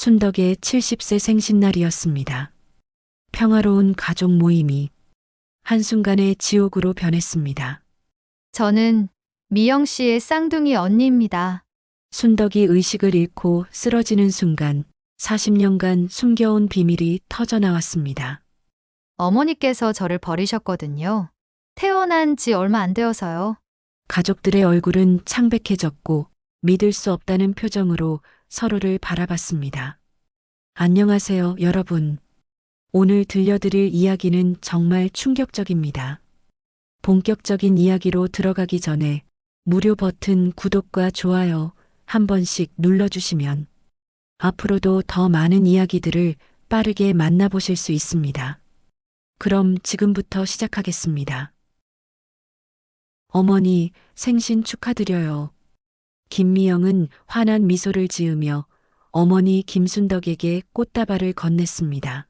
순덕의 70세 생신날이었습니다. 평화로운 가족 모임이 한순간에 지옥으로 변했습니다. 저는 미영 씨의 쌍둥이 언니입니다. 순덕이 의식을 잃고 쓰러지는 순간 40년간 숨겨온 비밀이 터져나왔습니다. 어머니께서 저를 버리셨거든요. 태어난 지 얼마 안 되어서요. 가족들의 얼굴은 창백해졌고 믿을 수 없다는 표정으로 서로를 바라봤습니다. 안녕하세요, 여러분. 오늘 들려드릴 이야기는 정말 충격적입니다. 본격적인 이야기로 들어가기 전에 무료 버튼 구독과 좋아요 한 번씩 눌러주시면 앞으로도 더 많은 이야기들을 빠르게 만나보실 수 있습니다. 그럼 지금부터 시작하겠습니다. 어머니, 생신 축하드려요. 김미영은 환한 미소를 지으며 어머니 김순덕에게 꽃다발을 건넸습니다.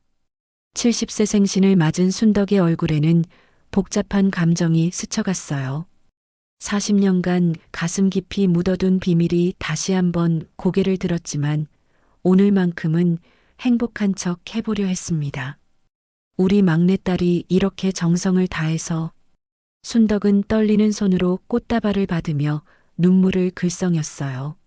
70세 생신을 맞은 순덕의 얼굴에는 복잡한 감정이 스쳐갔어요. 40년간 가슴 깊이 묻어둔 비밀이 다시 한번 고개를 들었지만 오늘만큼은 행복한 척 해보려 했습니다. 우리 막내딸이 이렇게 정성을 다해서 순덕은 떨리는 손으로 꽃다발을 받으며 눈물을 글썽였어요.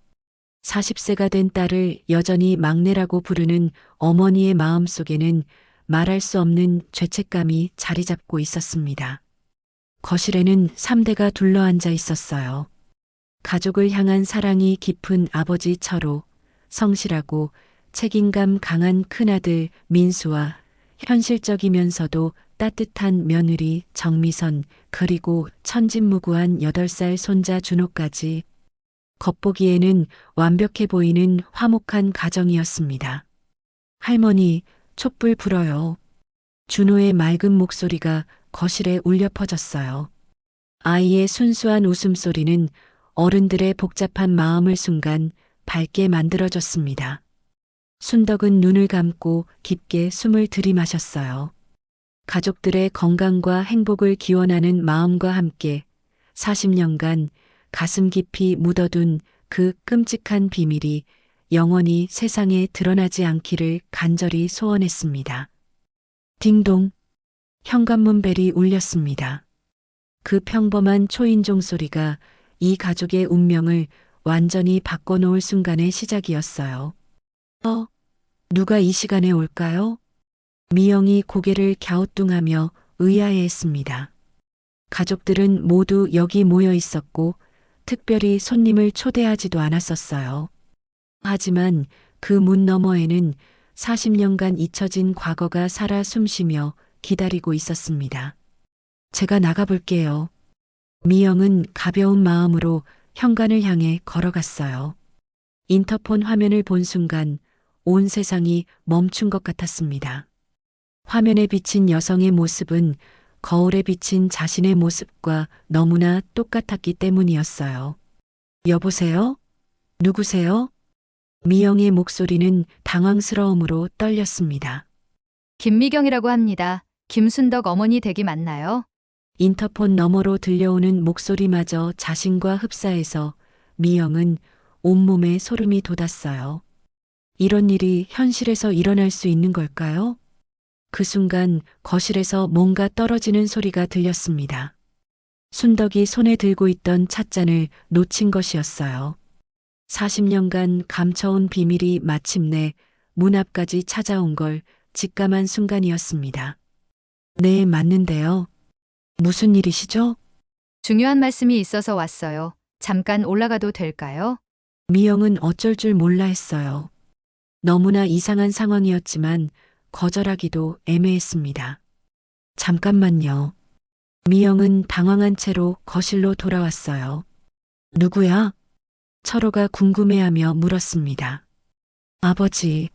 40세가 된 딸을 여전히 막내라고 부르는 어머니의 마음속에는 말할 수 없는 죄책감이 자리 잡고 있었습니다. 거실에는 3대가 둘러앉아 있었어요. 가족을 향한 사랑이 깊은 아버지 철호, 성실하고 책임감 강한 큰아들 민수와 현실적이면서도 따뜻한 며느리 정미선, 그리고 천진무구한 8살 손자 준호까지 겉보기에는 완벽해 보이는 화목한 가정이었습니다. 할머니, 촛불 불어요. 준호의 맑은 목소리가 거실에 울려 퍼졌어요. 아이의 순수한 웃음소리는 어른들의 복잡한 마음을 순간 밝게 만들어줬습니다. 순덕은 눈을 감고 깊게 숨을 들이마셨어요. 가족들의 건강과 행복을 기원하는 마음과 함께 40년간 가슴 깊이 묻어둔 그 끔찍한 비밀이 영원히 세상에 드러나지 않기를 간절히 소원했습니다. 딩동, 현관문 벨이 울렸습니다. 그 평범한 초인종 소리가 이 가족의 운명을 완전히 바꿔놓을 순간의 시작이었어요. 누가 이 시간에 올까요? 미영이 고개를 갸우뚱하며 의아해했습니다. 가족들은 모두 여기 모여 있었고 특별히 손님을 초대하지도 않았었어요. 하지만 그 문 너머에는 40년간 잊혀진 과거가 살아 숨쉬며 기다리고 있었습니다. 제가 나가볼게요. 미영은 가벼운 마음으로 현관을 향해 걸어갔어요. 인터폰 화면을 본 순간 온 세상이 멈춘 것 같았습니다. 화면에 비친 여성의 모습은 거울에 비친 자신의 모습과 너무나 똑같았기 때문이었어요. 여보세요? 누구세요? 미영의 목소리는 당황스러움으로 떨렸습니다. 김미경이라고 합니다. 김순덕 어머니 댁이 맞나요? 인터폰 너머로 들려오는 목소리마저 자신과 흡사해서 미영은 온몸에 소름이 돋았어요. 이런 일이 현실에서 일어날 수 있는 걸까요? 그 순간 거실에서 뭔가 떨어지는 소리가 들렸습니다. 순덕이 손에 들고 있던 찻잔을 놓친 것이었어요. 40년간 감춰온 비밀이 마침내 문 앞까지 찾아온 걸 직감한 순간이었습니다. 네, 맞는데요. 무슨 일이시죠? 중요한 말씀이 있어서 왔어요. 잠깐 올라가도 될까요? 미영은 어쩔 줄 몰라 했어요. 너무나 이상한 상황이었지만 거절하기도 애매했습니다. 잠깐만요. 미영은 당황한 채로 거실로 돌아왔어요. 누구야? 철호가 궁금해하며 물었습니다. 아버지,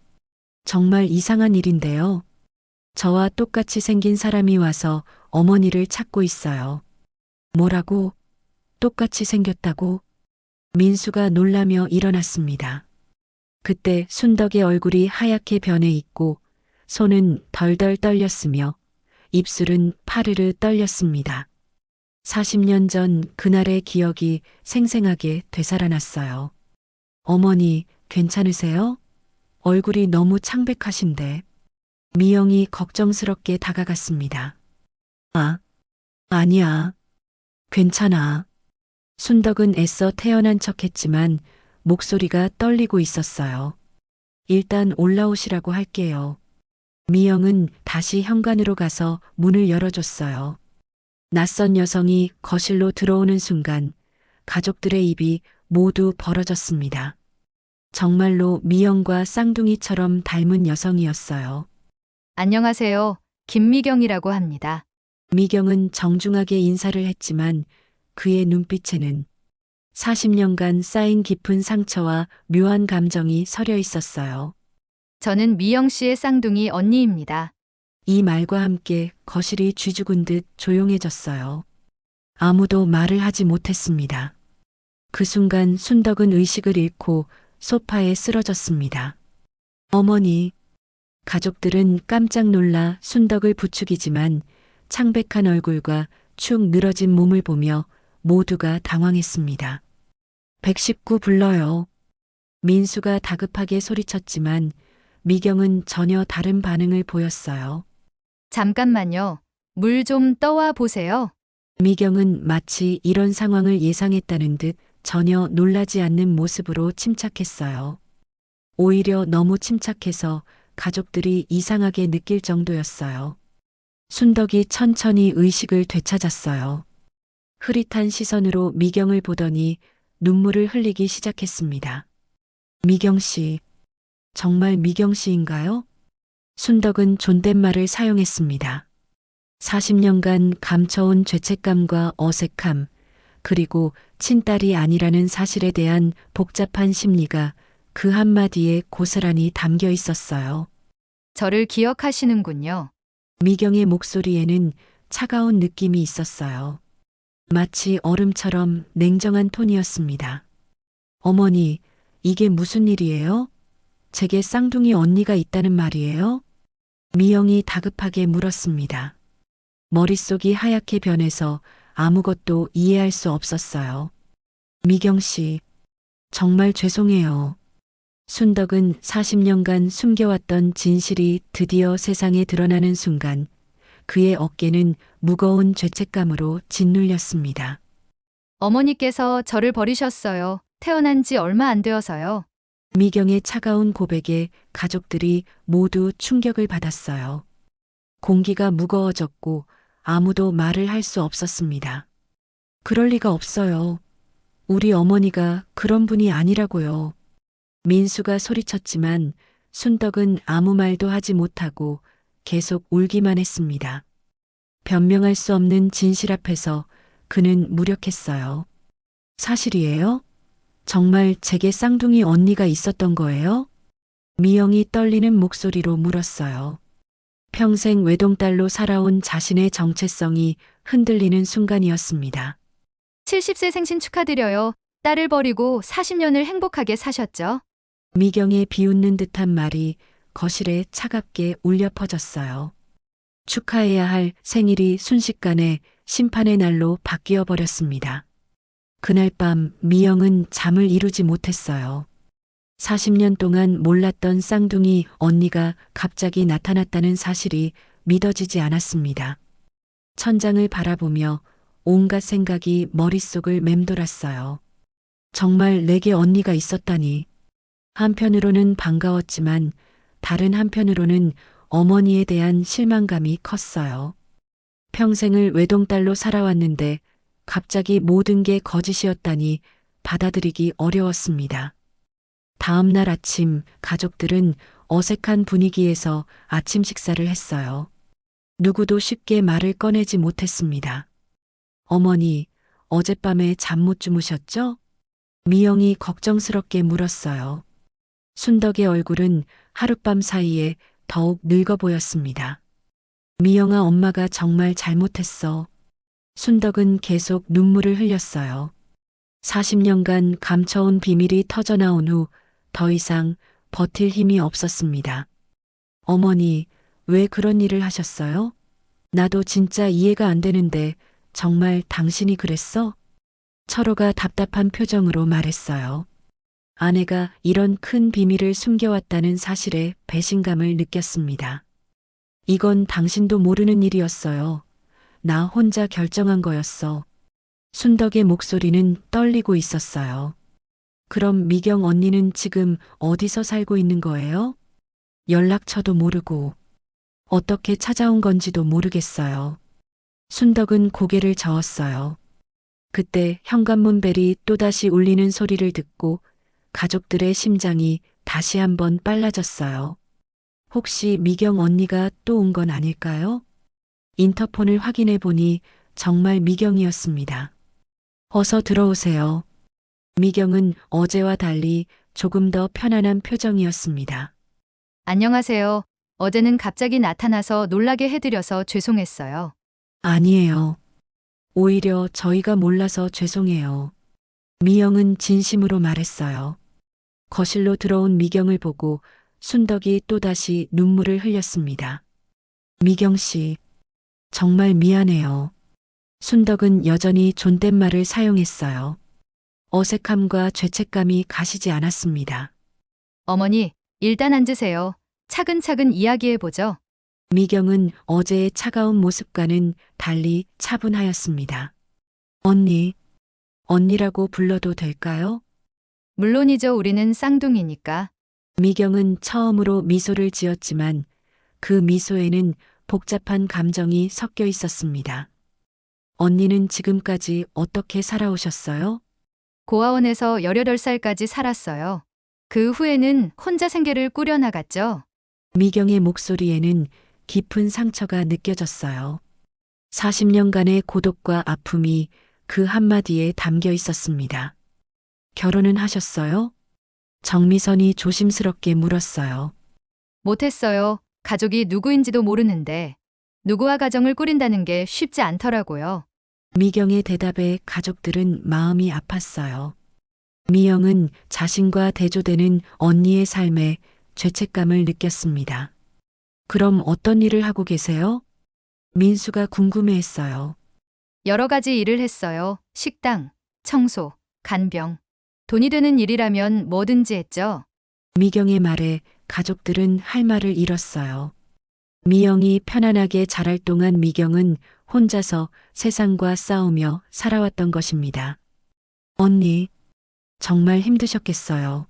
정말 이상한 일인데요. 저와 똑같이 생긴 사람이 와서 어머니를 찾고 있어요. 뭐라고? 똑같이 생겼다고? 민수가 놀라며 일어났습니다. 그때 순덕의 얼굴이 하얗게 변해 있고 손은 덜덜 떨렸으며 입술은 파르르 떨렸습니다. 40년 전 그날의 기억이 생생하게 되살아났어요. 어머니, 괜찮으세요? 얼굴이 너무 창백하신데. 미영이 걱정스럽게 다가갔습니다. 아, 아니야. 괜찮아. 순덕은 애써 태연한 척했지만 목소리가 떨리고 있었어요. 일단 올라오시라고 할게요. 미영은 다시 현관으로 가서 문을 열어줬어요. 낯선 여성이 거실로 들어오는 순간 가족들의 입이 모두 벌어졌습니다. 정말로 미영과 쌍둥이처럼 닮은 여성이었어요. 안녕하세요. 김미경이라고 합니다. 미경은 정중하게 인사를 했지만 그의 눈빛에는 40년간 쌓인 깊은 상처와 묘한 감정이 서려 있었어요. 저는 미영 씨의 쌍둥이 언니입니다. 이 말과 함께 거실이 쥐죽은 듯 조용해졌어요. 아무도 말을 하지 못했습니다. 그 순간 순덕은 의식을 잃고 소파에 쓰러졌습니다. 어머니, 가족들은 깜짝 놀라 순덕을 부추기지만 창백한 얼굴과 축 늘어진 몸을 보며 모두가 당황했습니다. 119 불러요. 민수가 다급하게 소리쳤지만 미경은 전혀 다른 반응을 보였어요. 잠깐만요. 물 좀 떠와 보세요. 미경은 마치 이런 상황을 예상했다는 듯 전혀 놀라지 않는 모습으로 침착했어요. 오히려 너무 침착해서 가족들이 이상하게 느낄 정도였어요. 순덕이 천천히 의식을 되찾았어요. 흐릿한 시선으로 미경을 보더니 눈물을 흘리기 시작했습니다. 미경 씨, 정말 미경 씨인가요? 순덕은 존댓말을 사용했습니다. 40년간 감춰온 죄책감과 어색함, 그리고 친딸이 아니라는 사실에 대한 복잡한 심리가 그 한마디에 고스란히 담겨 있었어요. 저를 기억하시는군요. 미경의 목소리에는 차가운 느낌이 있었어요. 마치 얼음처럼 냉정한 톤이었습니다. 어머니, 이게 무슨 일이에요? 제게 쌍둥이 언니가 있다는 말이에요? 미영이 다급하게 물었습니다. 머릿속이 하얗게 변해서 아무것도 이해할 수 없었어요. 미경 씨, 정말 죄송해요. 순덕은 40년간 숨겨왔던 진실이 드디어 세상에 드러나는 순간 그의 어깨는 무거운 죄책감으로 짓눌렸습니다. 어머니께서 저를 버리셨어요. 태어난 지 얼마 안 되어서요. 미경의 차가운 고백에 가족들이 모두 충격을 받았어요. 공기가 무거워졌고 아무도 말을 할 수 없었습니다. 그럴 리가 없어요. 우리 어머니가 그런 분이 아니라고요. 민수가 소리쳤지만 순덕은 아무 말도 하지 못하고 계속 울기만 했습니다. 변명할 수 없는 진실 앞에서 그는 무력했어요. 사실이에요? 정말 제게 쌍둥이 언니가 있었던 거예요? 미영이 떨리는 목소리로 물었어요. 평생 외동딸로 살아온 자신의 정체성이 흔들리는 순간이었습니다. 70세 생신 축하드려요. 딸을 버리고 40년을 행복하게 사셨죠? 미경의 비웃는 듯한 말이 거실에 차갑게 울려 퍼졌어요. 축하해야 할 생일이 순식간에 심판의 날로 바뀌어 버렸습니다. 그날 밤 미영은 잠을 이루지 못했어요. 40년 동안 몰랐던 쌍둥이 언니가 갑자기 나타났다는 사실이 믿어지지 않았습니다. 천장을 바라보며 온갖 생각이 머릿속을 맴돌았어요. 정말 내게 언니가 있었다니. 한편으로는 반가웠지만 다른 한편으로는 어머니에 대한 실망감이 컸어요. 평생을 외동딸로 살아왔는데 갑자기 모든 게 거짓이었다니 받아들이기 어려웠습니다. 다음 날 아침 가족들은 어색한 분위기에서 아침 식사를 했어요. 누구도 쉽게 말을 꺼내지 못했습니다. 어머니, 어젯밤에 잠 못 주무셨죠? 미영이 걱정스럽게 물었어요. 순덕의 얼굴은 하룻밤 사이에 더욱 늙어 보였습니다. 미영아, 엄마가 정말 잘못했어. 순덕은 계속 눈물을 흘렸어요. 40년간 감춰온 비밀이 터져나온 후 더 이상 버틸 힘이 없었습니다. 어머니, 왜 그런 일을 하셨어요? 나도 진짜 이해가 안 되는데 정말 당신이 그랬어? 철호가 답답한 표정으로 말했어요. 아내가 이런 큰 비밀을 숨겨왔다는 사실에 배신감을 느꼈습니다. 이건 당신도 모르는 일이었어요. 나 혼자 결정한 거였어. 순덕의 목소리는 떨리고 있었어요. 그럼 미경 언니는 지금 어디서 살고 있는 거예요? 연락처도 모르고 어떻게 찾아온 건지도 모르겠어요. 순덕은 고개를 저었어요. 그때 현관문 벨이 또다시 울리는 소리를 듣고 가족들의 심장이 다시 한번 빨라졌어요. 혹시 미경 언니가 또 온 건 아닐까요? 인터폰을 확인해 보니 정말 미경이었습니다. 어서 들어오세요. 미경은 어제와 달리 조금 더 편안한 표정이었습니다. 안녕하세요. 어제는 갑자기 나타나서 놀라게 해드려서 죄송했어요. 아니에요. 오히려 저희가 몰라서 죄송해요. 미영은 진심으로 말했어요. 거실로 들어온 미경을 보고 순덕이 또다시 눈물을 흘렸습니다. 미경 씨, 정말 미안해요. 순덕은 여전히 존댓말을 사용했어요. 어색함과 죄책감이 가시지 않았습니다. 어머니, 일단 앉으세요. 차근차근 이야기해보죠. 미경은 어제의 차가운 모습과는 달리 차분하였습니다. 언니, 언니라고 불러도 될까요? 물론이죠. 우리는 쌍둥이니까. 미경은 처음으로 미소를 지었지만 그 미소에는 복잡한 감정이 섞여 있었습니다. 언니는 지금까지 어떻게 살아오셨어요? 고아원에서 18살까지 살았어요. 그 후에는 혼자 생계를 꾸려나갔죠. 미경의 목소리에는 깊은 상처가 느껴졌어요. 40년간의 고독과 아픔이 그 한마디에 담겨 있었습니다. 결혼은 하셨어요? 정미선이 조심스럽게 물었어요. 못했어요. 가족이 누구인지도 모르는데 누구와 가정을 꾸린다는 게 쉽지 않더라고요. 미경의 대답에 가족들은 마음이 아팠어요. 미영은 자신과 대조되는 언니의 삶에 죄책감을 느꼈습니다. 그럼 어떤 일을 하고 계세요? 민수가 궁금해했어요. 여러 가지 일을 했어요. 식당, 청소, 간병. 돈이 되는 일이라면 뭐든지 했죠. 미경의 말에 가족들은 할 말을 잃었어요. 미영이 편안하게 자랄 동안 미경은 혼자서 세상과 싸우며 살아왔던 것입니다. 언니, 정말 힘드셨겠어요.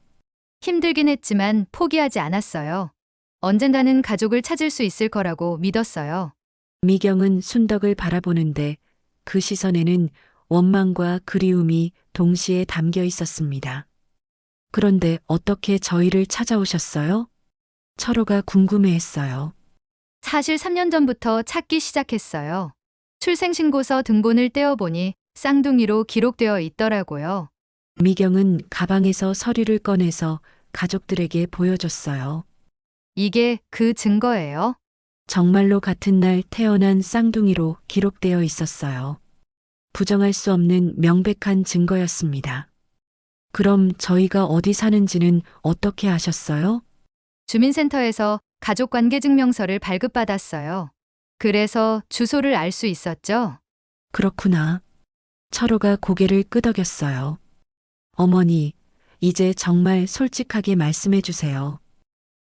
힘들긴 했지만 포기하지 않았어요. 언젠가는 가족을 찾을 수 있을 거라고 믿었어요. 미경은 순덕을 바라보는데 그 시선에는 원망과 그리움이 동시에 담겨 있었습니다. 그런데 어떻게 저희를 찾아오셨어요? 철호가 궁금해했어요. 사실 3년 전부터 찾기 시작했어요. 출생신고서 등본을 떼어보니 쌍둥이로 기록되어 있더라고요. 미경은 가방에서 서류를 꺼내서 가족들에게 보여줬어요. 이게 그 증거예요. 정말로 같은 날 태어난 쌍둥이로 기록되어 있었어요. 부정할 수 없는 명백한 증거였습니다. 그럼 저희가 어디 사는지는 어떻게 아셨어요? 주민센터에서 가족관계증명서를 발급받았어요. 그래서 주소를 알 수 있었죠. 그렇구나. 철호가 고개를 끄덕였어요. 어머니, 이제 정말 솔직하게 말씀해 주세요.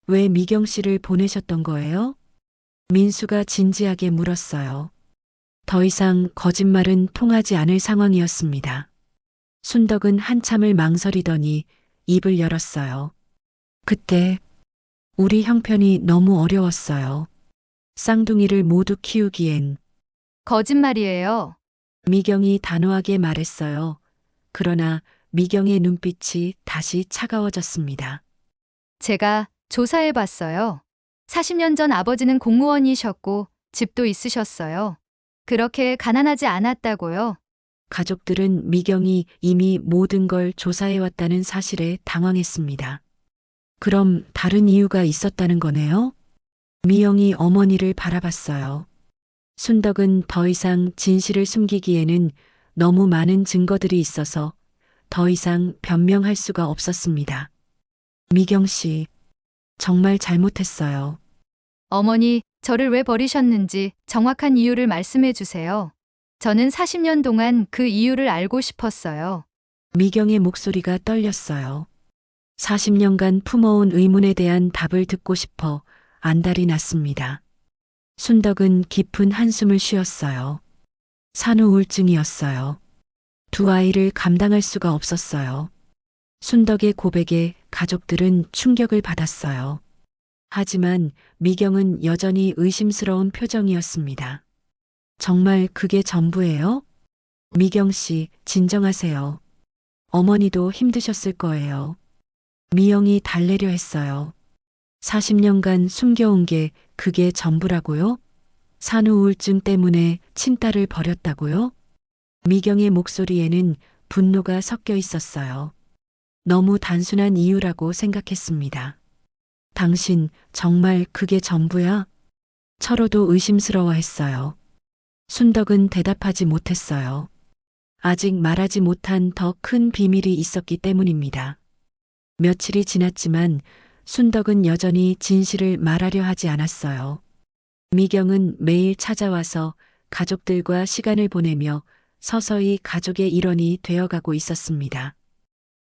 왜 미경 씨를 보내셨던 거예요? 민수가 진지하게 물었어요. 더 이상 거짓말은 통하지 않을 상황이었습니다. 순덕은 한참을 망설이더니 입을 열었어요. 그때 우리 형편이 너무 어려웠어요. 쌍둥이를 모두 키우기엔 거짓말이에요. 미경이 단호하게 말했어요. 그러나 미경의 눈빛이 다시 차가워졌습니다. 제가 조사해 봤어요. 40년 전 아버지는 공무원이셨고 집도 있으셨어요. 그렇게 가난하지 않았다고요. 가족들은 미경이 이미 모든 걸 조사해왔다는 사실에 당황했습니다. 그럼 다른 이유가 있었다는 거네요? 미영이 어머니를 바라봤어요. 순덕은 더 이상 진실을 숨기기에는 너무 많은 증거들이 있어서 더 이상 변명할 수가 없었습니다. 미경 씨, 정말 잘못했어요. 어머니, 저를 왜 버리셨는지 정확한 이유를 말씀해 주세요. 저는 40년 동안 그 이유를 알고 싶었어요. 미경의 목소리가 떨렸어요. 40년간 품어온 의문에 대한 답을 듣고 싶어 안달이 났습니다. 순덕은 깊은 한숨을 쉬었어요. 산후 우울증이었어요. 두 아이를 감당할 수가 없었어요. 순덕의 고백에 가족들은 충격을 받았어요. 하지만 미경은 여전히 의심스러운 표정이었습니다. 정말 그게 전부예요? 미경 씨, 진정하세요. 어머니도 힘드셨을 거예요. 미영이 달래려 했어요. 40년간 숨겨온 게 그게 전부라고요? 산후 우울증 때문에 친딸을 버렸다고요? 미경의 목소리에는 분노가 섞여 있었어요. 너무 단순한 이유라고 생각했습니다. 당신 정말 그게 전부야? 철호도 의심스러워했어요. 순덕은 대답하지 못했어요. 아직 말하지 못한 더 큰 비밀이 있었기 때문입니다. 며칠이 지났지만 순덕은 여전히 진실을 말하려 하지 않았어요. 미경은 매일 찾아와서 가족들과 시간을 보내며 서서히 가족의 일원이 되어가고 있었습니다.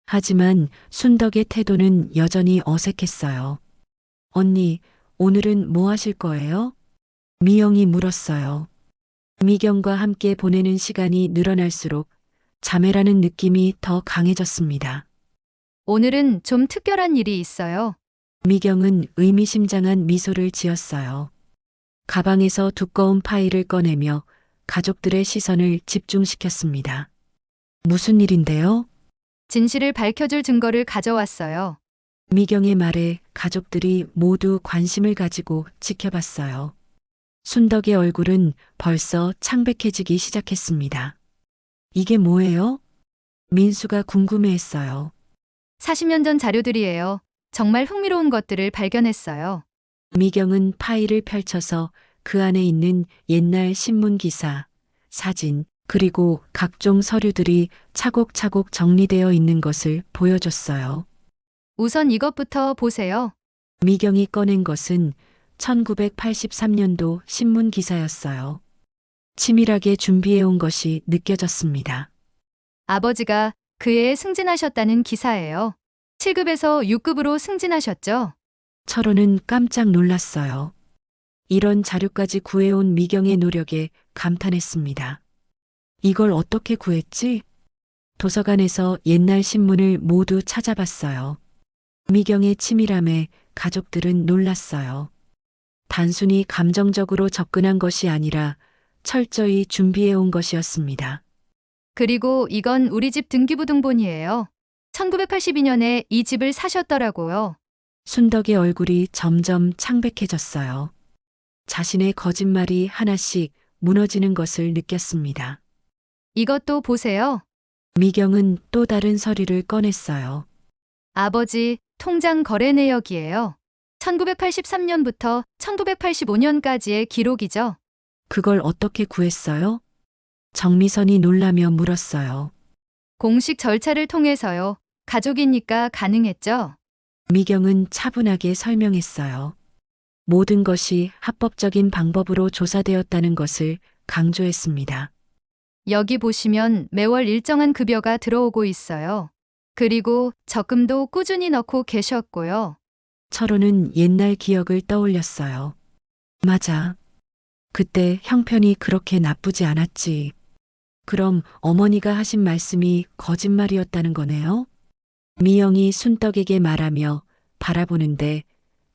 하지만 순덕의 태도는 여전히 어색했어요. 언니, 오늘은 뭐 하실 거예요? 미영이 물었어요. 미경과 함께 보내는 시간이 늘어날수록 자매라는 느낌이 더 강해졌습니다. 오늘은 좀 특별한 일이 있어요. 미경은 의미심장한 미소를 지었어요. 가방에서 두꺼운 파일을 꺼내며 가족들의 시선을 집중시켰습니다. 무슨 일인데요? 진실을 밝혀줄 증거를 가져왔어요. 미경의 말에 가족들이 모두 관심을 가지고 지켜봤어요. 순덕의 얼굴은 벌써 창백해지기 시작했습니다. 이게 뭐예요? 민수가 궁금해했어요. 40년 전 자료들이에요. 정말 흥미로운 것들을 발견했어요. 미경은 파일을 펼쳐서 그 안에 있는 옛날 신문 기사, 사진, 그리고 각종 서류들이 차곡차곡 정리되어 있는 것을 보여줬어요. 우선 이것부터 보세요. 미경이 꺼낸 것은 1983년도 신문 기사였어요. 치밀하게 준비해온 것이 느껴졌습니다. 아버지가 그해에 승진하셨다는 기사예요. 7급에서 6급으로 승진하셨죠? 철호는 깜짝 놀랐어요. 이런 자료까지 구해온 미경의 노력에 감탄했습니다. 이걸 어떻게 구했지? 도서관에서 옛날 신문을 모두 찾아봤어요. 미경의 치밀함에 가족들은 놀랐어요. 단순히 감정적으로 접근한 것이 아니라 철저히 준비해온 것이었습니다. 그리고 이건 우리 집 등기부등본이에요. 1982년에 이 집을 사셨더라고요. 순덕의 얼굴이 점점 창백해졌어요. 자신의 거짓말이 하나씩 무너지는 것을 느꼈습니다. 이것도 보세요. 미경은 또 다른 서류를 꺼냈어요. 아버지 통장 거래 내역이에요. 1983년부터 1985년까지의 기록이죠. 그걸 어떻게 구했어요? 정미선이 놀라며 물었어요. 공식 절차를 통해서요. 가족이니까 가능했죠. 미경은 차분하게 설명했어요. 모든 것이 합법적인 방법으로 조사되었다는 것을 강조했습니다. 여기 보시면 매월 일정한 급여가 들어오고 있어요. 그리고 적금도 꾸준히 넣고 계셨고요. 철호는 옛날 기억을 떠올렸어요. 맞아. 그때 형편이 그렇게 나쁘지 않았지. 그럼 어머니가 하신 말씀이 거짓말이었다는 거네요? 미영이 순덕에게 말하며 바라보는데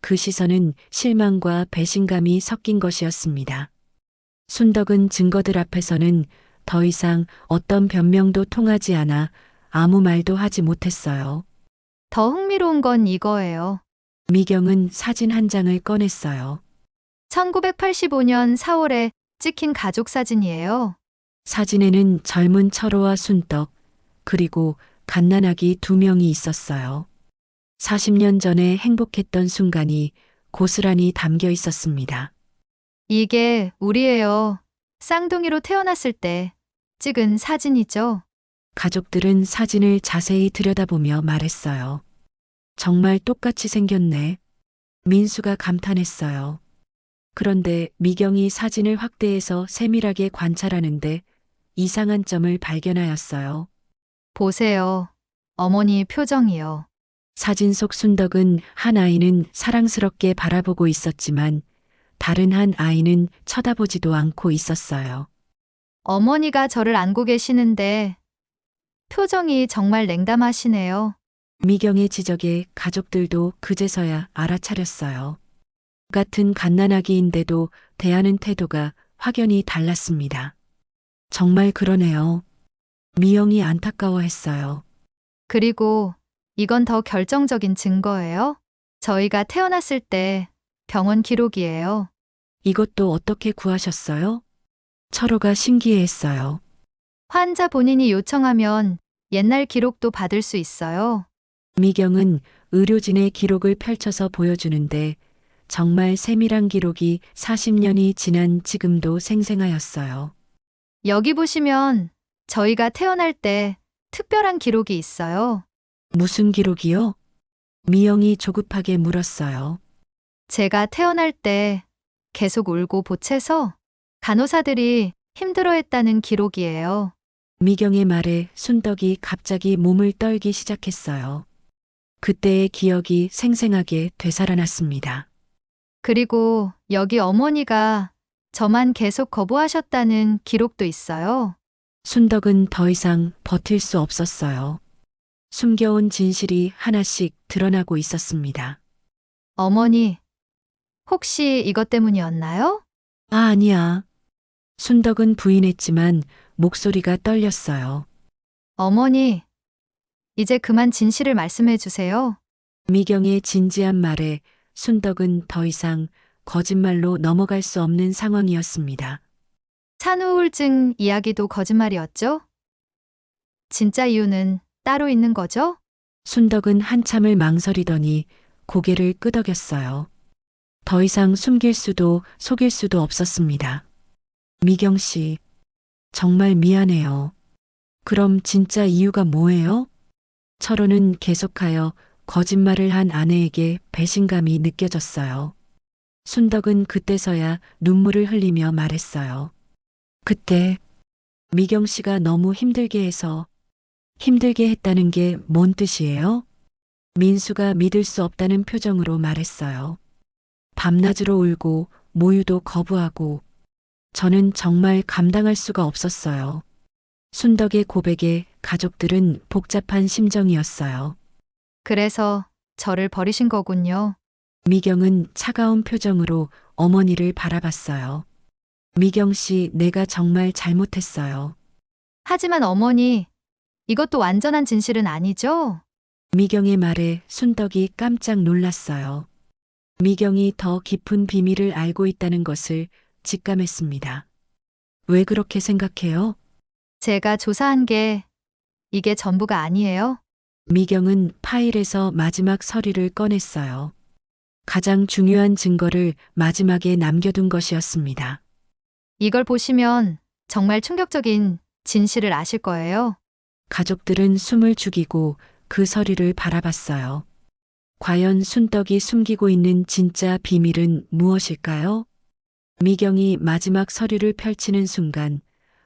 그 시선은 실망과 배신감이 섞인 것이었습니다. 순덕은 증거들 앞에서는 더 이상 어떤 변명도 통하지 않아 아무 말도 하지 못했어요. 더 흥미로운 건 이거예요. 미경은 사진 한 장을 꺼냈어요. 1985년 4월에 찍힌 가족 사진이에요. 사진에는 젊은 철호와 순덕, 그리고 갓난아기 2명이 있었어요. 40년 전에 행복했던 순간이 고스란히 담겨 있었습니다. 이게 우리예요. 쌍둥이로 태어났을 때 찍은 사진이죠. 가족들은 사진을 자세히 들여다보며 말했어요. 정말 똑같이 생겼네. 민수가 감탄했어요. 그런데 미경이 사진을 확대해서 세밀하게 관찰하는데 이상한 점을 발견하였어요. 보세요. 어머니 표정이요. 사진 속 순덕은 한 아이는 사랑스럽게 바라보고 있었지만 다른 한 아이는 쳐다보지도 않고 있었어요. 어머니가 저를 안고 계시는데 표정이 정말 냉담하시네요. 미경의 지적에 가족들도 그제서야 알아차렸어요. 같은 갓난아기인데도 대하는 태도가 확연히 달랐습니다. 정말 그러네요. 미영이 안타까워했어요. 그리고 이건 더 결정적인 증거예요. 저희가 태어났을 때 병원 기록이에요. 이것도 어떻게 구하셨어요? 철호가 신기해했어요. 환자 본인이 요청하면 옛날 기록도 받을 수 있어요. 미경은 의료진의 기록을 펼쳐서 보여주는데 정말 세밀한 기록이 40년이 지난 지금도 생생하였어요. 여기 보시면 저희가 태어날 때 특별한 기록이 있어요. 무슨 기록이요? 미영이 조급하게 물었어요. 제가 태어날 때 계속 울고 보채서 간호사들이 힘들어했다는 기록이에요. 미경의 말에 순덕이 갑자기 몸을 떨기 시작했어요. 그때의 기억이 생생하게 되살아났습니다. 그리고 여기 어머니가 저만 계속 거부하셨다는 기록도 있어요. 순덕은 더 이상 버틸 수 없었어요. 숨겨온 진실이 하나씩 드러나고 있었습니다. 어머니, 혹시 이것 때문이었나요? 아, 아니야. 순덕은 부인했지만 목소리가 떨렸어요. 어머니, 이제 그만 진실을 말씀해 주세요. 미경의 진지한 말에 순덕은 더 이상 거짓말로 넘어갈 수 없는 상황이었습니다. 산후우울증 이야기도 거짓말이었죠? 진짜 이유는 따로 있는 거죠? 순덕은 한참을 망설이더니 고개를 끄덕였어요. 더 이상 숨길 수도 속일 수도 없었습니다. 미경 씨, 정말 미안해요. 그럼 진짜 이유가 뭐예요? 철호는 계속하여 거짓말을 한 아내에게 배신감이 느껴졌어요. 순덕은 그때서야 눈물을 흘리며 말했어요. 그때 미경 씨가 너무 힘들게 해서 힘들게 했다는 게 뭔 뜻이에요? 민수가 믿을 수 없다는 표정으로 말했어요. 밤낮으로 울고 모유도 거부하고 저는 정말 감당할 수가 없었어요. 순덕의 고백에 가족들은 복잡한 심정이었어요. 그래서 저를 버리신 거군요. 미경은 차가운 표정으로 어머니를 바라봤어요. 미경 씨, 내가 정말 잘못했어요. 하지만 어머니, 이것도 완전한 진실은 아니죠? 미경의 말에 순덕이 깜짝 놀랐어요. 미경이 더 깊은 비밀을 알고 있다는 것을 직감했습니다. 왜 그렇게 생각해요? 제가 조사한 게 이게 전부가 아니에요. 미경은 파일에서 마지막 서류를 꺼냈어요. 가장 중요한 증거를 마지막에 남겨둔 것이었습니다. 이걸 보시면 정말 충격적인 진실을 아실 거예요. 가족들은 숨을 죽이고 그 서류를 바라봤어요. 과연 순덕이 숨기고 있는 진짜 비밀은 무엇일까요? 미경이 마지막 서류를 펼치는 순간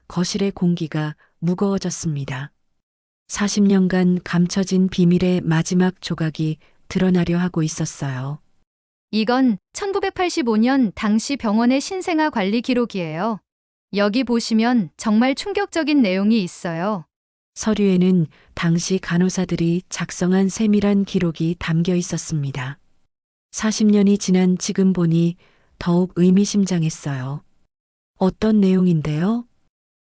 거실의 공기가 무거워졌습니다. 40년간 감춰진 비밀의 마지막 조각이 드러나려 하고 있었어요. 이건 1985년 당시 병원의 신생아 관리 기록이에요. 여기 보시면 정말 충격적인 내용이 있어요. 서류에는 당시 간호사들이 작성한 세밀한 기록이 담겨 있었습니다. 40년이 지난 지금 보니 더욱 의미심장했어요. 어떤 내용인데요?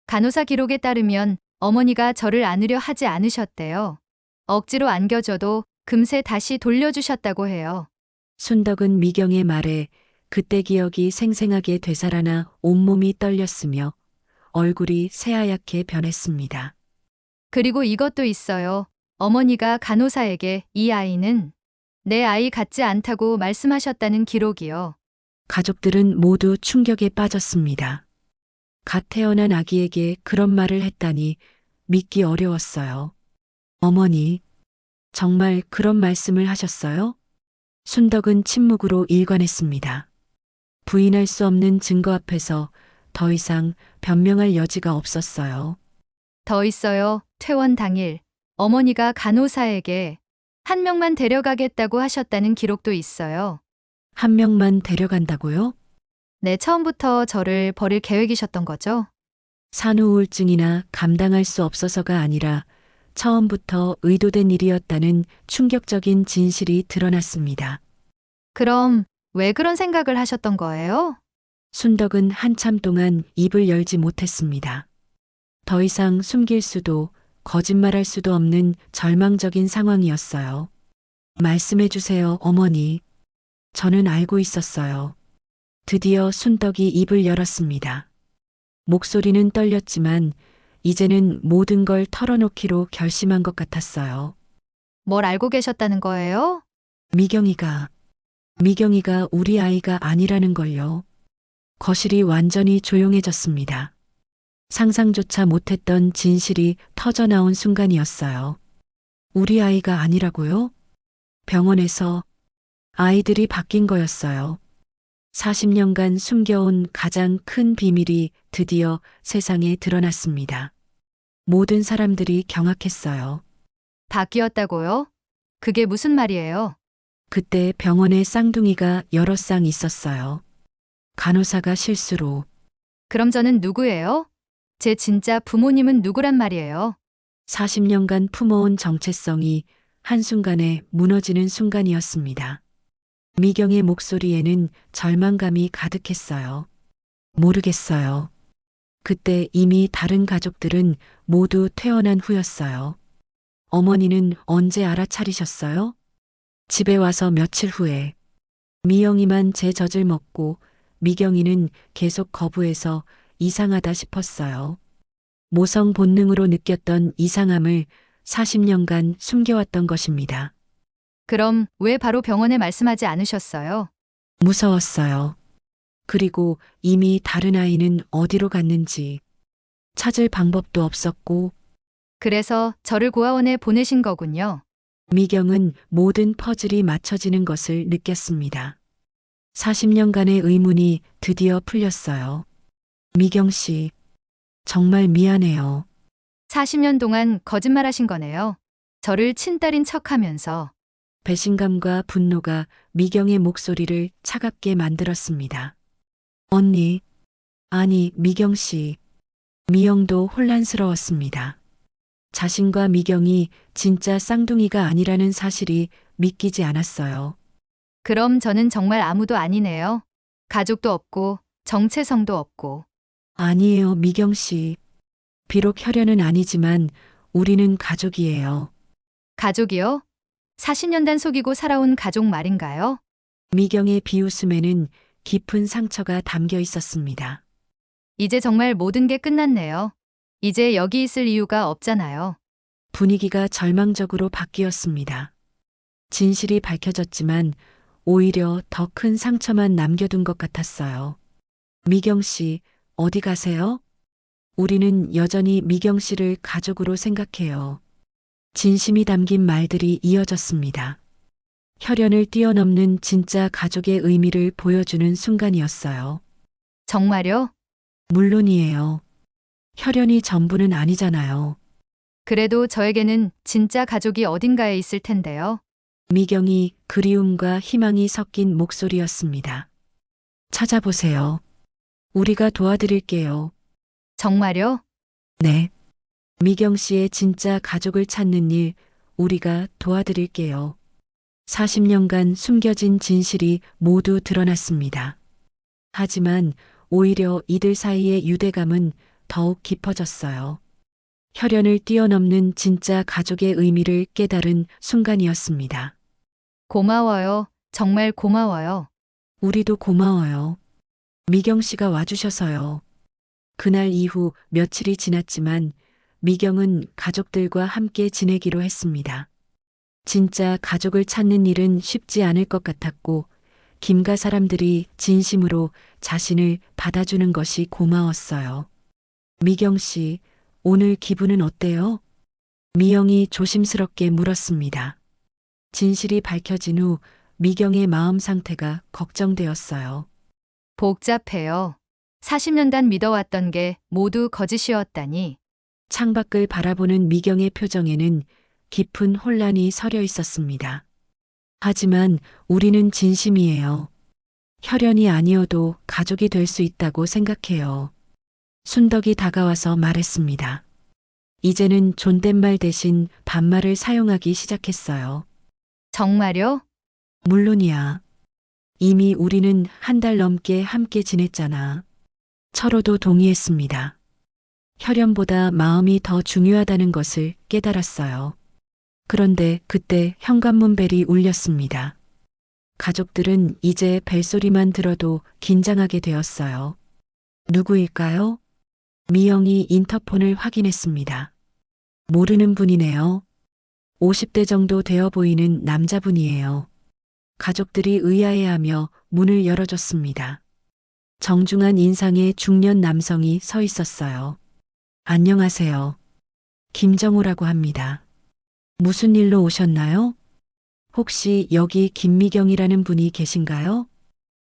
간호사 기록에 따르면 어머니가 저를 안으려 하지 않으셨대요. 억지로 안겨줘도 금세 다시 돌려주셨다고 해요. 순덕은 미경의 말에 그때 기억이 생생하게 되살아나 온몸이 떨렸으며 얼굴이 새하얗게 변했습니다. 그리고 이것도 있어요. 어머니가 간호사에게 이 아이는 내 아이 같지 않다고 말씀하셨다는 기록이요. 가족들은 모두 충격에 빠졌습니다. 갓 태어난 아기에게 그런 말을 했다니 믿기 어려웠어요. 어머니, 정말 그런 말씀을 하셨어요? 순덕은 침묵으로 일관했습니다. 부인할 수 없는 증거 앞에서 더 이상 변명할 여지가 없었어요. 더 있어요. 퇴원 당일 어머니가 간호사에게 한 명만 데려가겠다고 하셨다는 기록도 있어요. 한 명만 데려간다고요? 네, 처음부터 저를 버릴 계획이셨던 거죠? 산후 우울증이나 감당할 수 없어서가 아니라 처음부터 의도된 일이었다는 충격적인 진실이 드러났습니다. 그럼 왜 그런 생각을 하셨던 거예요? 순덕은 한참 동안 입을 열지 못했습니다. 더 이상 숨길 수도 거짓말할 수도 없는 절망적인 상황이었어요. 말씀해 주세요, 어머니. 저는 알고 있었어요. 드디어 순덕이 입을 열었습니다. 목소리는 떨렸지만 이제는 모든 걸 털어놓기로 결심한 것 같았어요. 뭘 알고 계셨다는 거예요? 미경이가 우리 아이가 아니라는 걸요. 거실이 완전히 조용해졌습니다. 상상조차 못했던 진실이 터져나온 순간이었어요. 우리 아이가 아니라고요? 병원에서 아이들이 바뀐 거였어요. 40년간 숨겨온 가장 큰 비밀이 드디어 세상에 드러났습니다. 모든 사람들이 경악했어요. 바뀌었다고요? 그게 무슨 말이에요? 그때 병원에 쌍둥이가 여러 쌍 있었어요. 간호사가 실수로. 그럼 저는 누구예요? 제 진짜 부모님은 누구란 말이에요? 40년간 품어온 정체성이 한순간에 무너지는 순간이었습니다. 미경의 목소리에는 절망감이 가득했어요. 모르겠어요. 그때 이미 다른 가족들은 모두 퇴원한 후였어요. 어머니는 언제 알아차리셨어요? 집에 와서 며칠 후에. 미영이만 제 젖을 먹고 미경이는 계속 거부해서 이상하다 싶었어요. 모성 본능으로 느꼈던 이상함을 40년간 숨겨왔던 것입니다. 그럼 왜 바로 병원에 말씀하지 않으셨어요? 무서웠어요. 그리고 이미 다른 아이는 어디로 갔는지 찾을 방법도 없었고 그래서 저를 고아원에 보내신 거군요. 미경은 모든 퍼즐이 맞춰지는 것을 느꼈습니다. 40년간의 의문이 드디어 풀렸어요. 미경 씨, 정말 미안해요. 40년 동안 거짓말하신 거네요. 저를 친딸인 척하면서. 배신감과 분노가 미경의 목소리를 차갑게 만들었습니다. 언니, 아니, 미경 씨. 미영도 혼란스러웠습니다. 자신과 미경이 진짜 쌍둥이가 아니라는 사실이 믿기지 않았어요. 그럼 저는 정말 아무도 아니네요. 가족도 없고 정체성도 없고. 아니에요, 미경 씨. 비록 혈연은 아니지만 우리는 가족이에요. 가족이요? 40년간 속이고 살아온 가족 말인가요? 미경의 비웃음에는 깊은 상처가 담겨 있었습니다. 이제 정말 모든 게 끝났네요. 이제 여기 있을 이유가 없잖아요. 분위기가 절망적으로 바뀌었습니다. 진실이 밝혀졌지만 오히려 더 큰 상처만 남겨둔 것 같았어요. 미경 씨, 어디 가세요? 우리는 여전히 미경 씨를 가족으로 생각해요. 진심이 담긴 말들이 이어졌습니다. 혈연을 뛰어넘는 진짜 가족의 의미를 보여주는 순간이었어요. 정말요? 물론이에요. 혈연이 전부는 아니잖아요. 그래도 저에게는 진짜 가족이 어딘가에 있을 텐데요. 미경이 그리움과 희망이 섞인 목소리였습니다. 찾아보세요. 우리가 도와드릴게요. 정말요? 네. 미경 씨의 진짜 가족을 찾는 일 우리가 도와드릴게요. 40년간 숨겨진 진실이 모두 드러났습니다. 하지만 오히려 이들 사이의 유대감은 더욱 깊어졌어요. 혈연을 뛰어넘는 진짜 가족의 의미를 깨달은 순간이었습니다. 고마워요. 정말 고마워요. 우리도 고마워요. 미경 씨가 와주셔서요. 그날 이후 며칠이 지났지만 미경은 가족들과 함께 지내기로 했습니다. 진짜 가족을 찾는 일은 쉽지 않을 것 같았고 김가 사람들이 진심으로 자신을 받아주는 것이 고마웠어요. 미경 씨, 오늘 기분은 어때요? 미영이 조심스럽게 물었습니다. 진실이 밝혀진 후 미경의 마음 상태가 걱정되었어요. 복잡해요. 40년간 믿어왔던 게 모두 거짓이었다니. 창밖을 바라보는 미경의 표정에는 깊은 혼란이 서려 있었습니다. 하지만 우리는 진심이에요. 혈연이 아니어도 가족이 될 수 있다고 생각해요. 순덕이 다가와서 말했습니다. 이제는 존댓말 대신 반말을 사용하기 시작했어요. 정말요? 물론이야. 이미 우리는 한 달 넘게 함께 지냈잖아. 철호도 동의했습니다. 혈연보다 마음이 더 중요하다는 것을 깨달았어요. 그런데 그때 현관문 벨이 울렸습니다. 가족들은 이제 벨소리만 들어도 긴장하게 되었어요. 누구일까요? 미영이 인터폰을 확인했습니다. 모르는 분이네요. 50대 정도 되어 보이는 남자분이에요. 가족들이 의아해하며 문을 열어줬습니다. 정중한 인상의 중년 남성이 서 있었어요. 안녕하세요. 김정우라고 합니다. 무슨 일로 오셨나요? 혹시 여기 김미경이라는 분이 계신가요?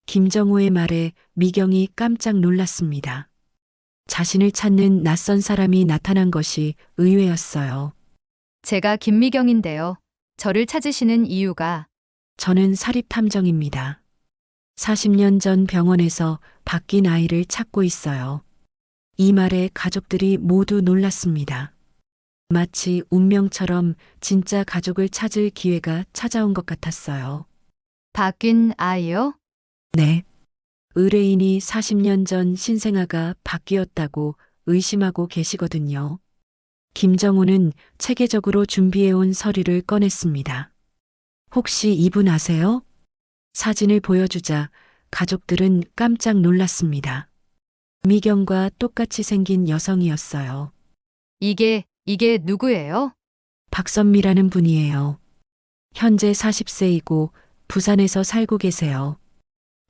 김정우의 말에 미경이 깜짝 놀랐습니다. 자신을 찾는 낯선 사람이 나타난 것이 의외였어요. 제가 김미경인데요. 저를 찾으시는 이유가 저는 사립탐정입니다. 40년 전 병원에서 바뀐 아이를 찾고 있어요. 이 말에 가족들이 모두 놀랐습니다. 마치 운명처럼 진짜 가족을 찾을 기회가 찾아온 것 같았어요. 바뀐 아이요? 네. 의뢰인이 40년 전 신생아가 바뀌었다고 의심하고 계시거든요. 김정우는 체계적으로 준비해온 서류를 꺼냈습니다. 혹시 이분 아세요? 사진을 보여주자 가족들은 깜짝 놀랐습니다. 미경과 똑같이 생긴 여성이었어요. 이게 누구예요? 박선미라는 분이에요. 현재 40세이고 부산에서 살고 계세요.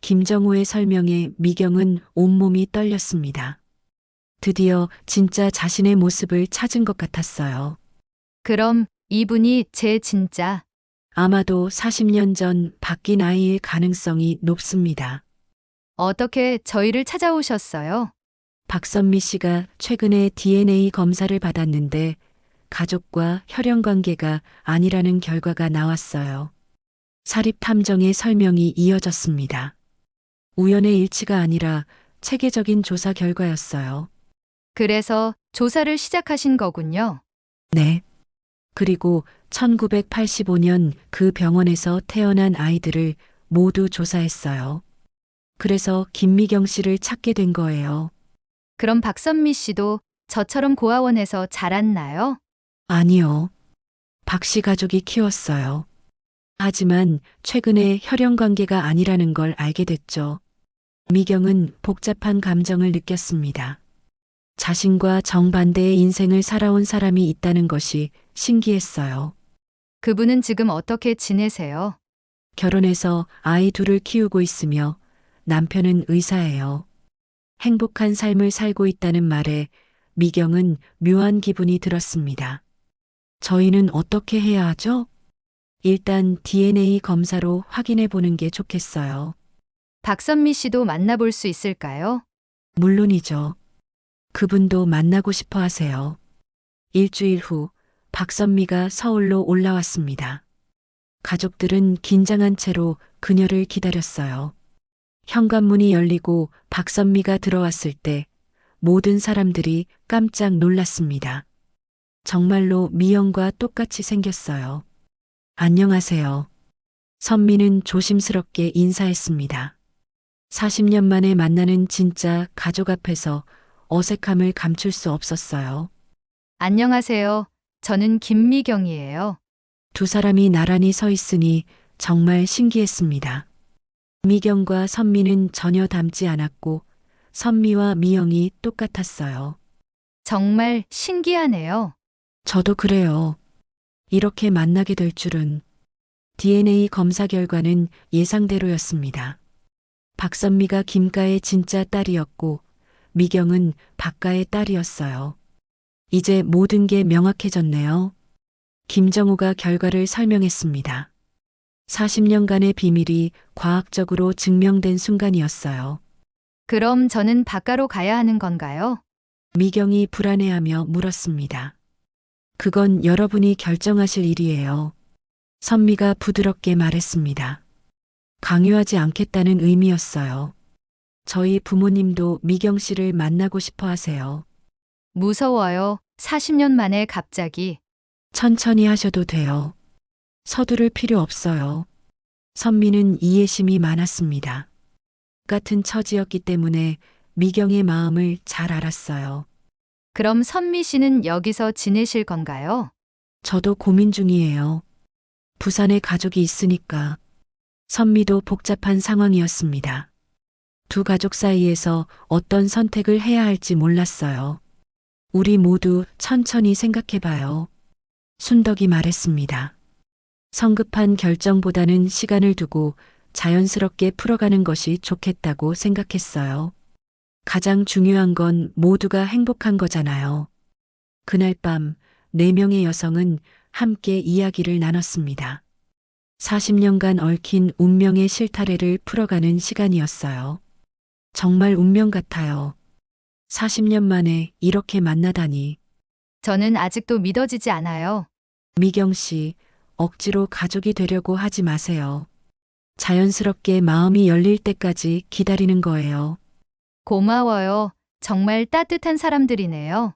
김정우의 설명에 미경은 온몸이 떨렸습니다. 드디어 진짜 자신의 모습을 찾은 것 같았어요. 그럼 이분이 제 진짜 아마도 40년 전 바뀐 아이일 가능성이 높습니다. 어떻게 저희를 찾아오셨어요? 박선미 씨가 최근에 DNA 검사를 받았는데 가족과 혈연 관계가 아니라는 결과가 나왔어요. 사립탐정의 설명이 이어졌습니다. 우연의 일치가 아니라 체계적인 조사 결과였어요. 그래서 조사를 시작하신 거군요. 네. 그리고 1985년 그 병원에서 태어난 아이들을 모두 조사했어요. 그래서 김미경 씨를 찾게 된 거예요. 그럼 박선미 씨도 저처럼 고아원에서 자랐나요? 아니요. 박 씨 가족이 키웠어요. 하지만 최근에 혈연 관계가 아니라는 걸 알게 됐죠. 미경은 복잡한 감정을 느꼈습니다. 자신과 정반대의 인생을 살아온 사람이 있다는 것이 신기했어요. 그분은 지금 어떻게 지내세요? 결혼해서 아이 둘을 키우고 있으며 남편은 의사예요. 행복한 삶을 살고 있다는 말에 미경은 묘한 기분이 들었습니다. 저희는 어떻게 해야 하죠? 일단 DNA 검사로 확인해 보는 게 좋겠어요. 박선미 씨도 만나볼 수 있을까요? 물론이죠. 그분도 만나고 싶어 하세요. 일주일 후 박선미가 서울로 올라왔습니다. 가족들은 긴장한 채로 그녀를 기다렸어요. 현관문이 열리고 박선미가 들어왔을 때 모든 사람들이 깜짝 놀랐습니다. 정말로 미영과 똑같이 생겼어요. 안녕하세요. 선미는 조심스럽게 인사했습니다. 40년 만에 만나는 진짜 가족 앞에서 어색함을 감출 수 없었어요. 안녕하세요. 저는 김미경이에요. 두 사람이 나란히 서 있으니 정말 신기했습니다. 미경과 선미는 전혀 닮지 않았고 선미와 미영이 똑같았어요. 정말 신기하네요. 저도 그래요. 이렇게 만나게 될 줄은. DNA 검사 결과는 예상대로였습니다. 박선미가 김가의 진짜 딸이었고 미경은 박가의 딸이었어요. 이제 모든 게 명확해졌네요. 김정우가 결과를 설명했습니다. 40년간의 비밀이 과학적으로 증명된 순간이었어요. 그럼 저는 바가로 가야 하는 건가요? 미경이 불안해하며 물었습니다. 그건 여러분이 결정하실 일이에요. 선미가 부드럽게 말했습니다. 강요하지 않겠다는 의미였어요. 저희 부모님도 미경 씨를 만나고 싶어 하세요. 무서워요. 40년 만에 갑자기. 천천히 하셔도 돼요. 서두를 필요 없어요. 선미는 이해심이 많았습니다. 같은 처지였기 때문에 미경의 마음을 잘 알았어요. 그럼 선미 씨는 여기서 지내실 건가요? 저도 고민 중이에요. 부산에 가족이 있으니까. 선미도 복잡한 상황이었습니다. 두 가족 사이에서 어떤 선택을 해야 할지 몰랐어요. 우리 모두 천천히 생각해봐요. 순덕이 말했습니다. 성급한 결정보다는 시간을 두고 자연스럽게 풀어가는 것이 좋겠다고 생각했어요. 가장 중요한 건 모두가 행복한 거잖아요. 그날 밤 4명의 여성은 함께 이야기를 나눴습니다. 40년간 얽힌 운명의 실타래를 풀어가는 시간이었어요. 정말 운명 같아요. 40년 만에 이렇게 만나다니. 저는 아직도 믿어지지 않아요. 미경 씨, 억지로 가족이 되려고 하지 마세요. 자연스럽게 마음이 열릴 때까지 기다리는 거예요. 고마워요. 정말 따뜻한 사람들이네요.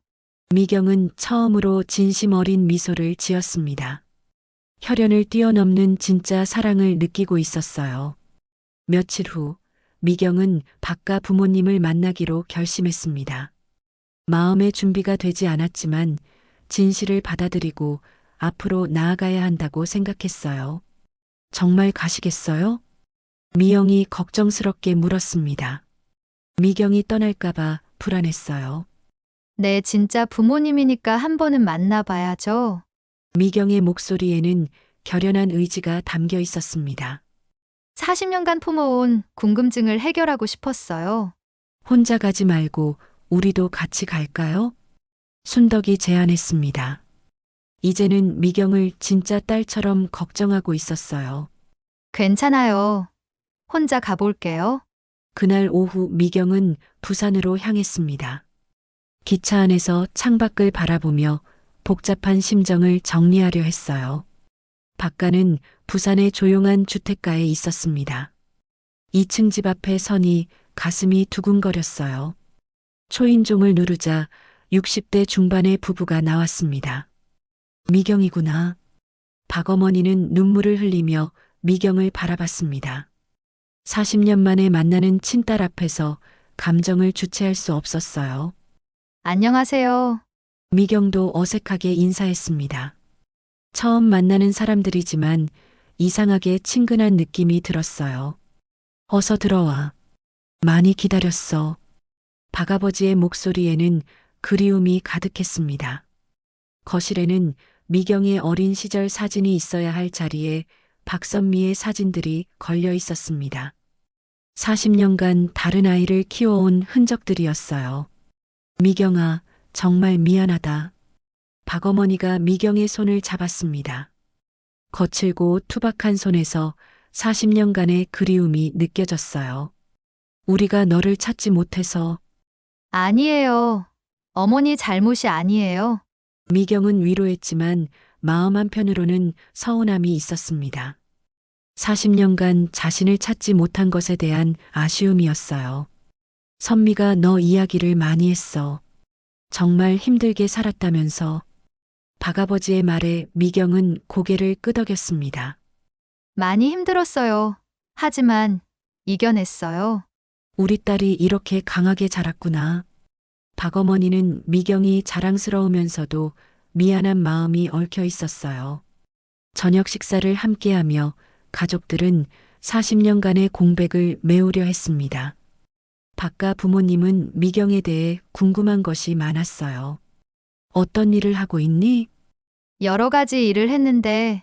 미경은 처음으로 진심 어린 미소를 지었습니다. 혈연을 뛰어넘는 진짜 사랑을 느끼고 있었어요. 며칠 후, 미경은 박가 부모님을 만나기로 결심했습니다. 마음의 준비가 되지 않았지만 진실을 받아들이고 앞으로 나아가야 한다고 생각했어요. 정말 가시겠어요? 미영이 걱정스럽게 물었습니다. 미경이 떠날까봐 불안했어요. 네, 진짜 부모님이니까 한 번은 만나봐야죠. 미경의 목소리에는 결연한 의지가 담겨 있었습니다. 40년간 품어온 궁금증을 해결하고 싶었어요. 혼자 가지 말고 우리도 같이 갈까요? 순덕이 제안했습니다. 이제는 미경을 진짜 딸처럼 걱정하고 있었어요. 괜찮아요. 혼자 가볼게요. 그날 오후 미경은 부산으로 향했습니다. 기차 안에서 창밖을 바라보며 복잡한 심정을 정리하려 했어요. 박가는 부산의 조용한 주택가에 있었습니다. 2층 집 앞에 서니 가슴이 두근거렸어요. 초인종을 누르자 60대 중반의 부부가 나왔습니다. 미경이구나. 박어머니는 눈물을 흘리며 미경을 바라봤습니다. 40년 만에 만나는 친딸 앞에서 감정을 주체할 수 없었어요. 안녕하세요. 미경도 어색하게 인사했습니다. 처음 만나는 사람들이지만 이상하게 친근한 느낌이 들었어요. 어서 들어와. 많이 기다렸어. 박아버지의 목소리에는 그리움이 가득했습니다. 거실에는 미경의 어린 시절 사진이 있어야 할 자리에 박선미의 사진들이 걸려 있었습니다. 40년간 다른 아이를 키워온 흔적들이었어요. 미경아, 정말 미안하다. 박어머니가 미경의 손을 잡았습니다. 거칠고 투박한 손에서 40년간의 그리움이 느껴졌어요. 우리가 너를 찾지 못해서. 아니에요. 어머니 잘못이 아니에요. 미경은 위로했지만 마음 한편으로는 서운함이 있었습니다. 40년간 자신을 찾지 못한 것에 대한 아쉬움이었어요. 선미가 너 이야기를 많이 했어. 정말 힘들게 살았다면서. 박아버지의 말에 미경은 고개를 끄덕였습니다. 많이 힘들었어요. 하지만 이겨냈어요. 우리 딸이 이렇게 강하게 자랐구나. 박어머니는 미경이 자랑스러우면서도 미안한 마음이 얽혀 있었어요. 저녁 식사를 함께하며 가족들은 40년간의 공백을 메우려 했습니다. 박가 부모님은 미경에 대해 궁금한 것이 많았어요. 어떤 일을 하고 있니? 여러 가지 일을 했는데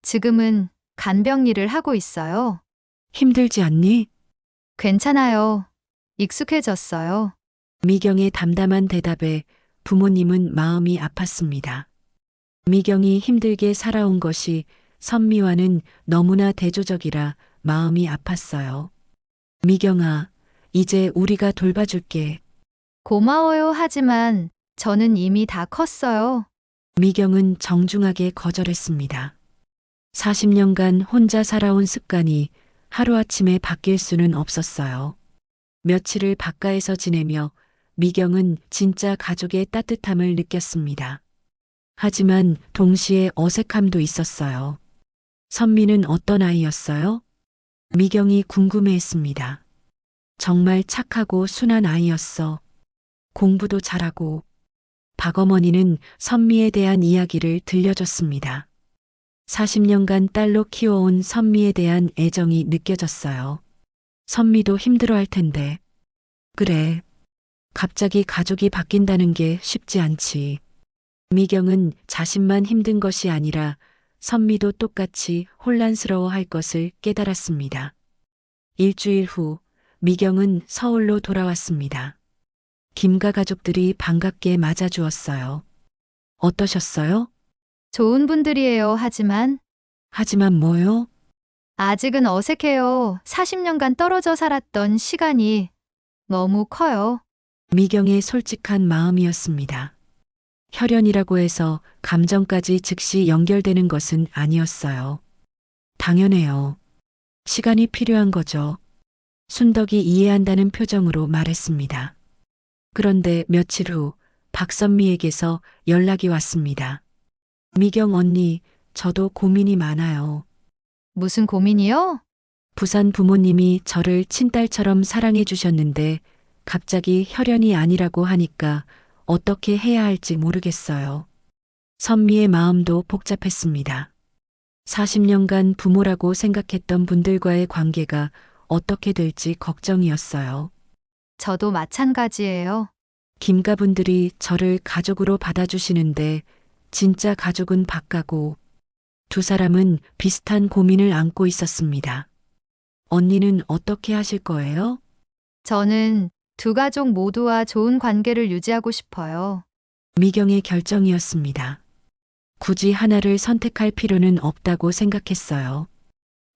지금은 간병 일을 하고 있어요. 힘들지 않니? 괜찮아요. 익숙해졌어요. 미경의 담담한 대답에 부모님은 마음이 아팠습니다. 미경이 힘들게 살아온 것이 선미와는 너무나 대조적이라 마음이 아팠어요. 미경아, 이제 우리가 돌봐줄게. 고마워요. 하지만 저는 이미 다 컸어요. 미경은 정중하게 거절했습니다. 40년간 혼자 살아온 습관이 하루아침에 바뀔 수는 없었어요. 며칠을 바깥에서 지내며 미경은 진짜 가족의 따뜻함을 느꼈습니다. 하지만 동시에 어색함도 있었어요. 선미는 어떤 아이였어요? 미경이 궁금해했습니다. 정말 착하고 순한 아이였어. 공부도 잘하고. 박어머니는 선미에 대한 이야기를 들려줬습니다. 40년간 딸로 키워온 선미에 대한 애정이 느껴졌어요. 선미도 힘들어할 텐데. 그래. 갑자기 가족이 바뀐다는 게 쉽지 않지. 미경은 자신만 힘든 것이 아니라 선미도 똑같이 혼란스러워할 것을 깨달았습니다. 일주일 후 미경은 서울로 돌아왔습니다. 김가 가족들이 반갑게 맞아주었어요. 어떠셨어요? 좋은 분들이에요. 하지만 뭐요? 아직은 어색해요. 40년간 떨어져 살았던 시간이 너무 커요. 미경의 솔직한 마음이었습니다. 혈연이라고 해서 감정까지 즉시 연결되는 것은 아니었어요. 당연해요. 시간이 필요한 거죠. 순덕이 이해한다는 표정으로 말했습니다. 그런데 며칠 후 박선미에게서 연락이 왔습니다. 미경 언니, 저도 고민이 많아요. 무슨 고민이요? 부산 부모님이 저를 친딸처럼 사랑해 주셨는데 갑자기 혈연이 아니라고 하니까 어떻게 해야 할지 모르겠어요. 선미의 마음도 복잡했습니다. 40년간 부모라고 생각했던 분들과의 관계가 어떻게 될지 걱정이었어요. 저도 마찬가지예요. 김가분들이 저를 가족으로 받아주시는데 진짜 가족은 박가고 두 사람은 비슷한 고민을 안고 있었습니다. 언니는 어떻게 하실 거예요? 저는 두 가족 모두와 좋은 관계를 유지하고 싶어요. 미경의 결정이었습니다. 굳이 하나를 선택할 필요는 없다고 생각했어요.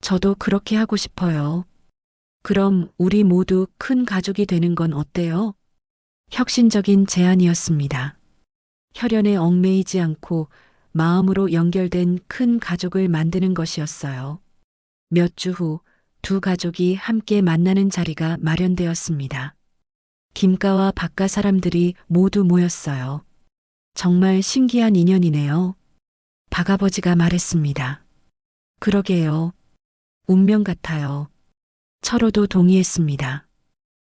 저도 그렇게 하고 싶어요. 그럼 우리 모두 큰 가족이 되는 건 어때요? 혁신적인 제안이었습니다. 혈연에 얽매이지 않고 마음으로 연결된 큰 가족을 만드는 것이었어요. 몇 주 후 두 가족이 함께 만나는 자리가 마련되었습니다. 김가와 박가 사람들이 모두 모였어요. 정말 신기한 인연이네요. 박아버지가 말했습니다. 그러게요. 운명 같아요. 철호도 동의했습니다.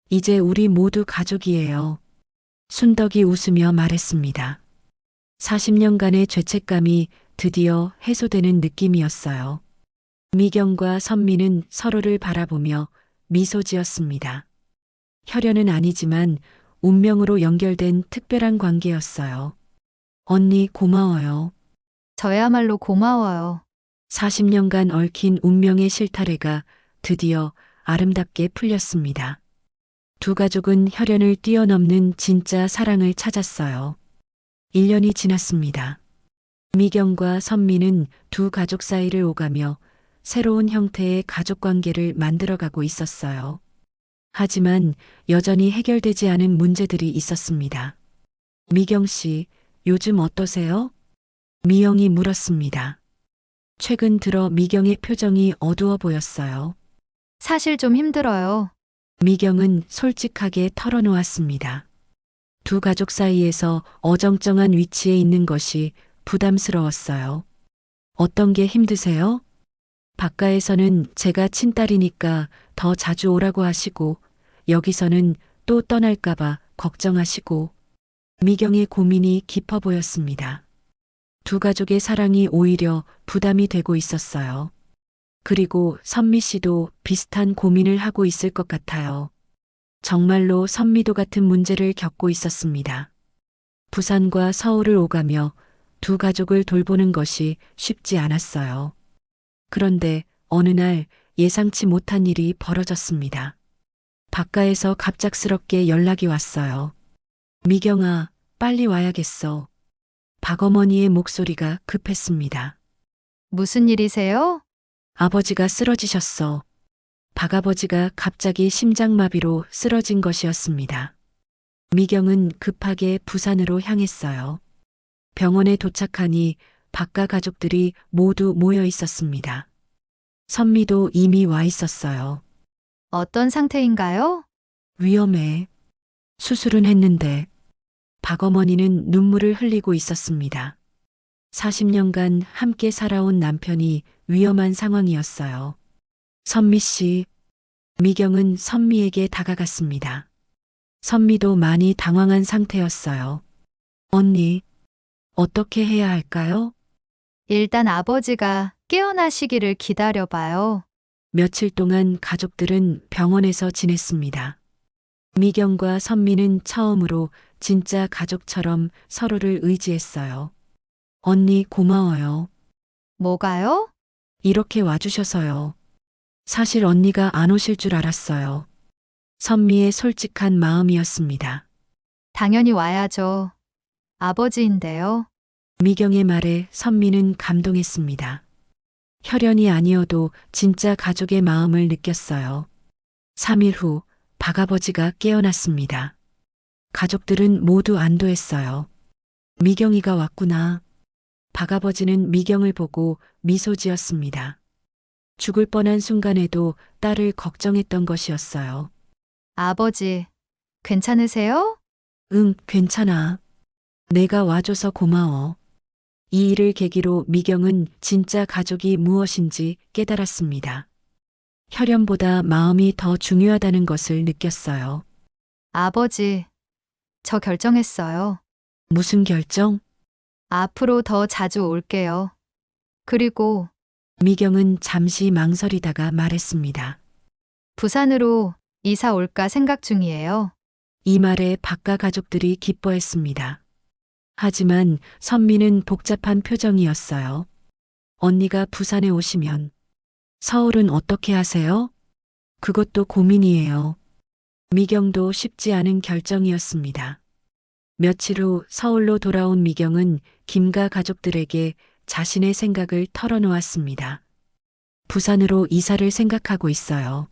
이제 우리 모두 가족이에요. 순덕이 웃으며 말했습니다. 40년간의 죄책감이 드디어 해소되는 느낌이었어요. 미경과 선미는 서로를 바라보며 미소 지었습니다. 혈연은 아니지만 운명으로 연결된 특별한 관계였어요. 언니 고마워요. 저야말로 고마워요. 40년간 얽힌 운명의 실타래가 드디어 아름답게 풀렸습니다. 두 가족은 혈연을 뛰어넘는 진짜 사랑을 찾았어요. 1년이 지났습니다. 미경과 선미는 두 가족 사이를 오가며 새로운 형태의 가족 관계를 만들어가고 있었어요. 하지만 여전히 해결되지 않은 문제들이 있었습니다. 미경 씨, 요즘 어떠세요? 미영이 물었습니다. 최근 들어 미경의 표정이 어두워 보였어요. 사실 좀 힘들어요. 미경은 솔직하게 털어놓았습니다. 두 가족 사이에서 어정쩡한 위치에 있는 것이 부담스러웠어요. 어떤 게 힘드세요? 박가에서는 제가 친딸이니까 더 자주 오라고 하시고 여기서는 또 떠날까봐 걱정하시고 미경의 고민이 깊어 보였습니다. 두 가족의 사랑이 오히려 부담이 되고 있었어요. 그리고 선미 씨도 비슷한 고민을 하고 있을 것 같아요. 정말로 선미도 같은 문제를 겪고 있었습니다. 부산과 서울을 오가며 두 가족을 돌보는 것이 쉽지 않았어요. 그런데 어느 날 예상치 못한 일이 벌어졌습니다. 박가에서 갑작스럽게 연락이 왔어요. 미경아, 빨리 와야겠어. 박어머니의 목소리가 급했습니다. 무슨 일이세요? 아버지가 쓰러지셨어. 박아버지가 갑자기 심장마비로 쓰러진 것이었습니다. 미경은 급하게 부산으로 향했어요. 병원에 도착하니 박가 가족들이 모두 모여 있었습니다. 선미도 이미 와 있었어요. 어떤 상태인가요? 위험해. 수술은 했는데 박 어머니는 눈물을 흘리고 있었습니다. 40년간 함께 살아온 남편이 위험한 상황이었어요. 선미 씨, 미경은 선미에게 다가갔습니다. 선미도 많이 당황한 상태였어요. 언니, 어떻게 해야 할까요? 일단 아버지가 깨어나시기를 기다려봐요. 며칠 동안 가족들은 병원에서 지냈습니다. 미경과 선미는 처음으로 진짜 가족처럼 서로를 의지했어요. 언니 고마워요. 뭐가요? 이렇게 와주셔서요. 사실 언니가 안 오실 줄 알았어요. 선미의 솔직한 마음이었습니다. 당연히 와야죠. 아버지인데요. 미경의 말에 선미는 감동했습니다. 혈연이 아니어도 진짜 가족의 마음을 느꼈어요. 3일 후 박아버지가 깨어났습니다. 가족들은 모두 안도했어요. 미경이가 왔구나. 박아버지는 미경을 보고 미소 지었습니다. 죽을 뻔한 순간에도 딸을 걱정했던 것이었어요. 아버지, 괜찮으세요? 응, 괜찮아. 내가 와줘서 고마워. 이 일을 계기로 미경은 진짜 가족이 무엇인지 깨달았습니다. 혈연보다 마음이 더 중요하다는 것을 느꼈어요. 아버지, 저 결정했어요. 무슨 결정? 앞으로 더 자주 올게요. 그리고 미경은 잠시 망설이다가 말했습니다. 부산으로 이사 올까 생각 중이에요. 이 말에 박가 가족들이 기뻐했습니다. 하지만 선미는 복잡한 표정이었어요. 언니가 부산에 오시면 서울은 어떻게 하세요? 그것도 고민이에요. 미경도 쉽지 않은 결정이었습니다. 며칠 후 서울로 돌아온 미경은 김가 가족들에게 자신의 생각을 털어놓았습니다. 부산으로 이사를 생각하고 있어요.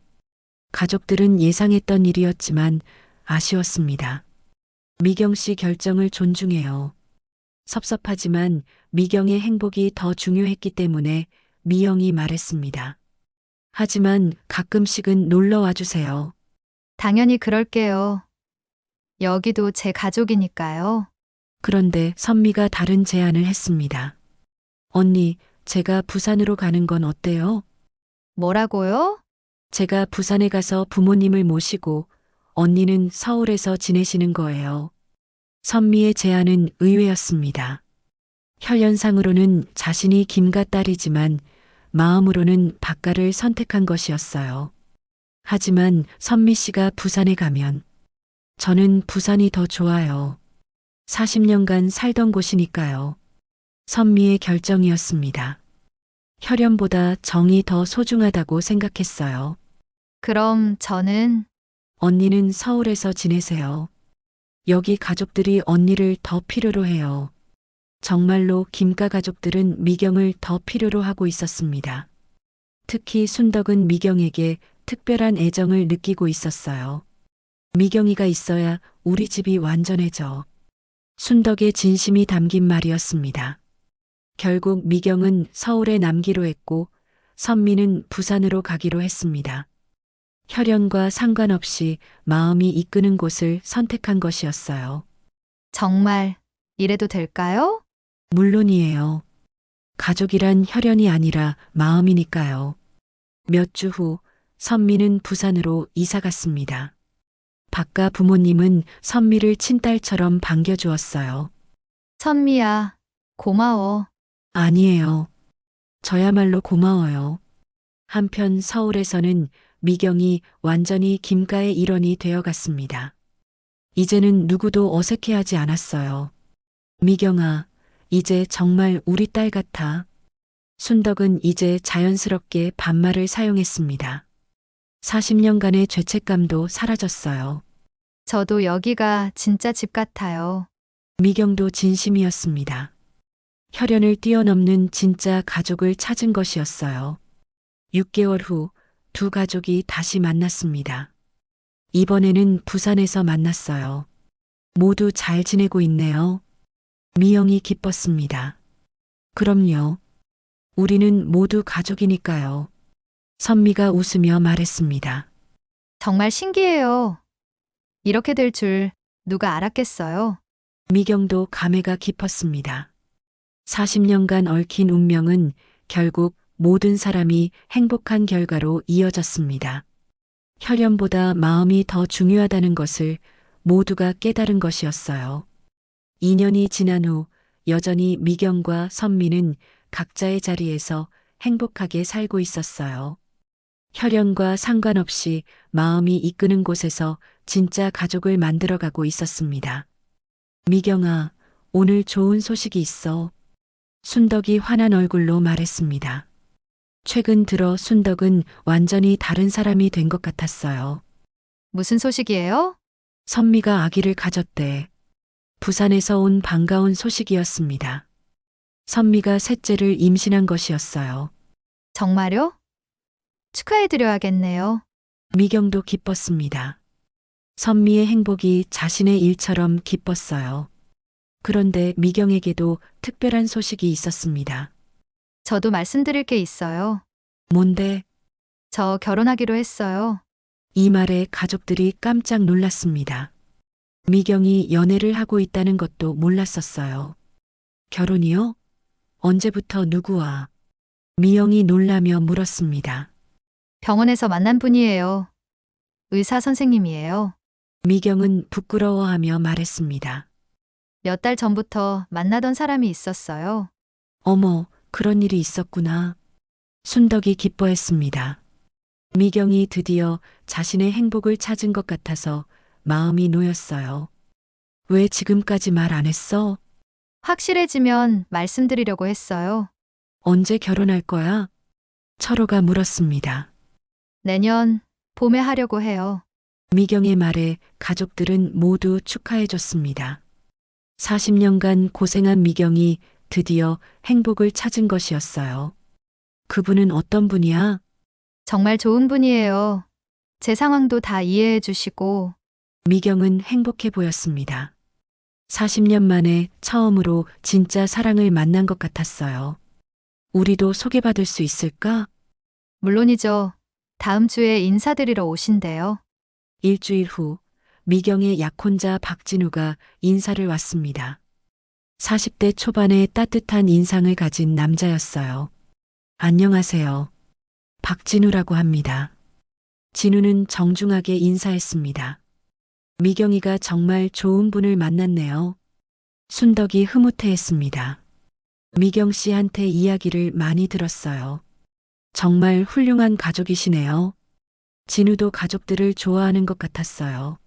가족들은 예상했던 일이었지만 아쉬웠습니다. 미경 씨 결정을 존중해요. 섭섭하지만 미경의 행복이 더 중요했기 때문에 미영이 말했습니다. 하지만 가끔씩은 놀러 와주세요. 당연히 그럴게요. 여기도 제 가족이니까요. 그런데 선미가 다른 제안을 했습니다. 언니, 제가 부산으로 가는 건 어때요? 뭐라고요? 제가 부산에 가서 부모님을 모시고 언니는 서울에서 지내시는 거예요. 선미의 제안은 의외였습니다. 혈연상으로는 자신이 김가 딸이지만 마음으로는 박가를 선택한 것이었어요. 하지만 선미 씨가 부산에 가면 저는 부산이 더 좋아요. 40년간 살던 곳이니까요. 선미의 결정이었습니다. 혈연보다 정이 더 소중하다고 생각했어요. 그럼 저는 언니는 서울에서 지내세요. 여기 가족들이 언니를 더 필요로 해요. 정말로 김가 가족들은 미경을 더 필요로 하고 있었습니다. 특히 순덕은 미경에게 특별한 애정을 느끼고 있었어요. 미경이가 있어야 우리 집이 완전해져. 순덕의 진심이 담긴 말이었습니다. 결국 미경은 서울에 남기로 했고 선미는 부산으로 가기로 했습니다. 혈연과 상관없이 마음이 이끄는 곳을 선택한 것이었어요. 정말 이래도 될까요? 물론이에요. 가족이란 혈연이 아니라 마음이니까요. 몇 주 후 선미는 부산으로 이사 갔습니다. 박가 부모님은 선미를 친딸처럼 반겨주었어요. 선미야, 고마워. 아니에요. 저야말로 고마워요. 한편 서울에서는 미경이 완전히 김가의 일원이 되어갔습니다. 이제는 누구도 어색해하지 않았어요. 미경아, 이제 정말 우리 딸 같아. 순덕은 이제 자연스럽게 반말을 사용했습니다. 40년간의 죄책감도 사라졌어요. 저도 여기가 진짜 집 같아요. 미경도 진심이었습니다. 혈연을 뛰어넘는 진짜 가족을 찾은 것이었어요. 6개월 후 두 가족이 다시 만났습니다. 이번에는 부산에서 만났어요. 모두 잘 지내고 있네요. 미영이 기뻤습니다. 그럼요. 우리는 모두 가족이니까요. 선미가 웃으며 말했습니다. 정말 신기해요. 이렇게 될 줄 누가 알았겠어요? 미경도 감회가 깊었습니다. 40년간 얽힌 운명은 결국 모든 사람이 행복한 결과로 이어졌습니다. 혈연보다 마음이 더 중요하다는 것을 모두가 깨달은 것이었어요. 2년이 지난 후 여전히 미경과 선미는 각자의 자리에서 행복하게 살고 있었어요. 혈연과 상관없이 마음이 이끄는 곳에서 진짜 가족을 만들어가고 있었습니다. 미경아, 오늘 좋은 소식이 있어. 순덕이 환한 얼굴로 말했습니다. 최근 들어 순덕은 완전히 다른 사람이 된 것 같았어요. 무슨 소식이에요? 선미가 아기를 가졌대. 부산에서 온 반가운 소식이었습니다. 선미가 셋째를 임신한 것이었어요. 정말요? 축하해드려야겠네요. 미경도 기뻤습니다. 선미의 행복이 자신의 일처럼 기뻤어요. 그런데 미경에게도 특별한 소식이 있었습니다. 저도 말씀드릴 게 있어요. 뭔데? 저 결혼하기로 했어요. 이 말에 가족들이 깜짝 놀랐습니다. 미경이 연애를 하고 있다는 것도 몰랐었어요. 결혼이요? 언제부터 누구와? 미영이 놀라며 물었습니다. 병원에서 만난 분이에요. 의사 선생님이에요. 미경은 부끄러워하며 말했습니다. 몇 달 전부터 만나던 사람이 있었어요. 어머, 그런 일이 있었구나. 순덕이 기뻐했습니다. 미경이 드디어 자신의 행복을 찾은 것 같아서 마음이 놓였어요. 왜 지금까지 말 안 했어? 확실해지면 말씀드리려고 했어요. 언제 결혼할 거야? 철호가 물었습니다. 내년 봄에 하려고 해요. 미경의 말에 가족들은 모두 축하해줬습니다. 40년간 고생한 미경이 드디어 행복을 찾은 것이었어요. 그분은 어떤 분이야? 정말 좋은 분이에요. 제 상황도 다 이해해 주시고 미경은 행복해 보였습니다. 40년 만에 처음으로 진짜 사랑을 만난 것 같았어요. 우리도 소개받을 수 있을까? 물론이죠. 다음 주에 인사드리러 오신대요. 일주일 후 미경의 약혼자 박진우가 인사를 왔습니다. 40대 초반의 따뜻한 인상을 가진 남자였어요. 안녕하세요. 박진우라고 합니다. 진우는 정중하게 인사했습니다. 미경이가 정말 좋은 분을 만났네요. 순덕이 흐뭇해했습니다. 미경 씨한테 이야기를 많이 들었어요. 정말 훌륭한 가족이시네요. 진우도 가족들을 좋아하는 것 같았어요.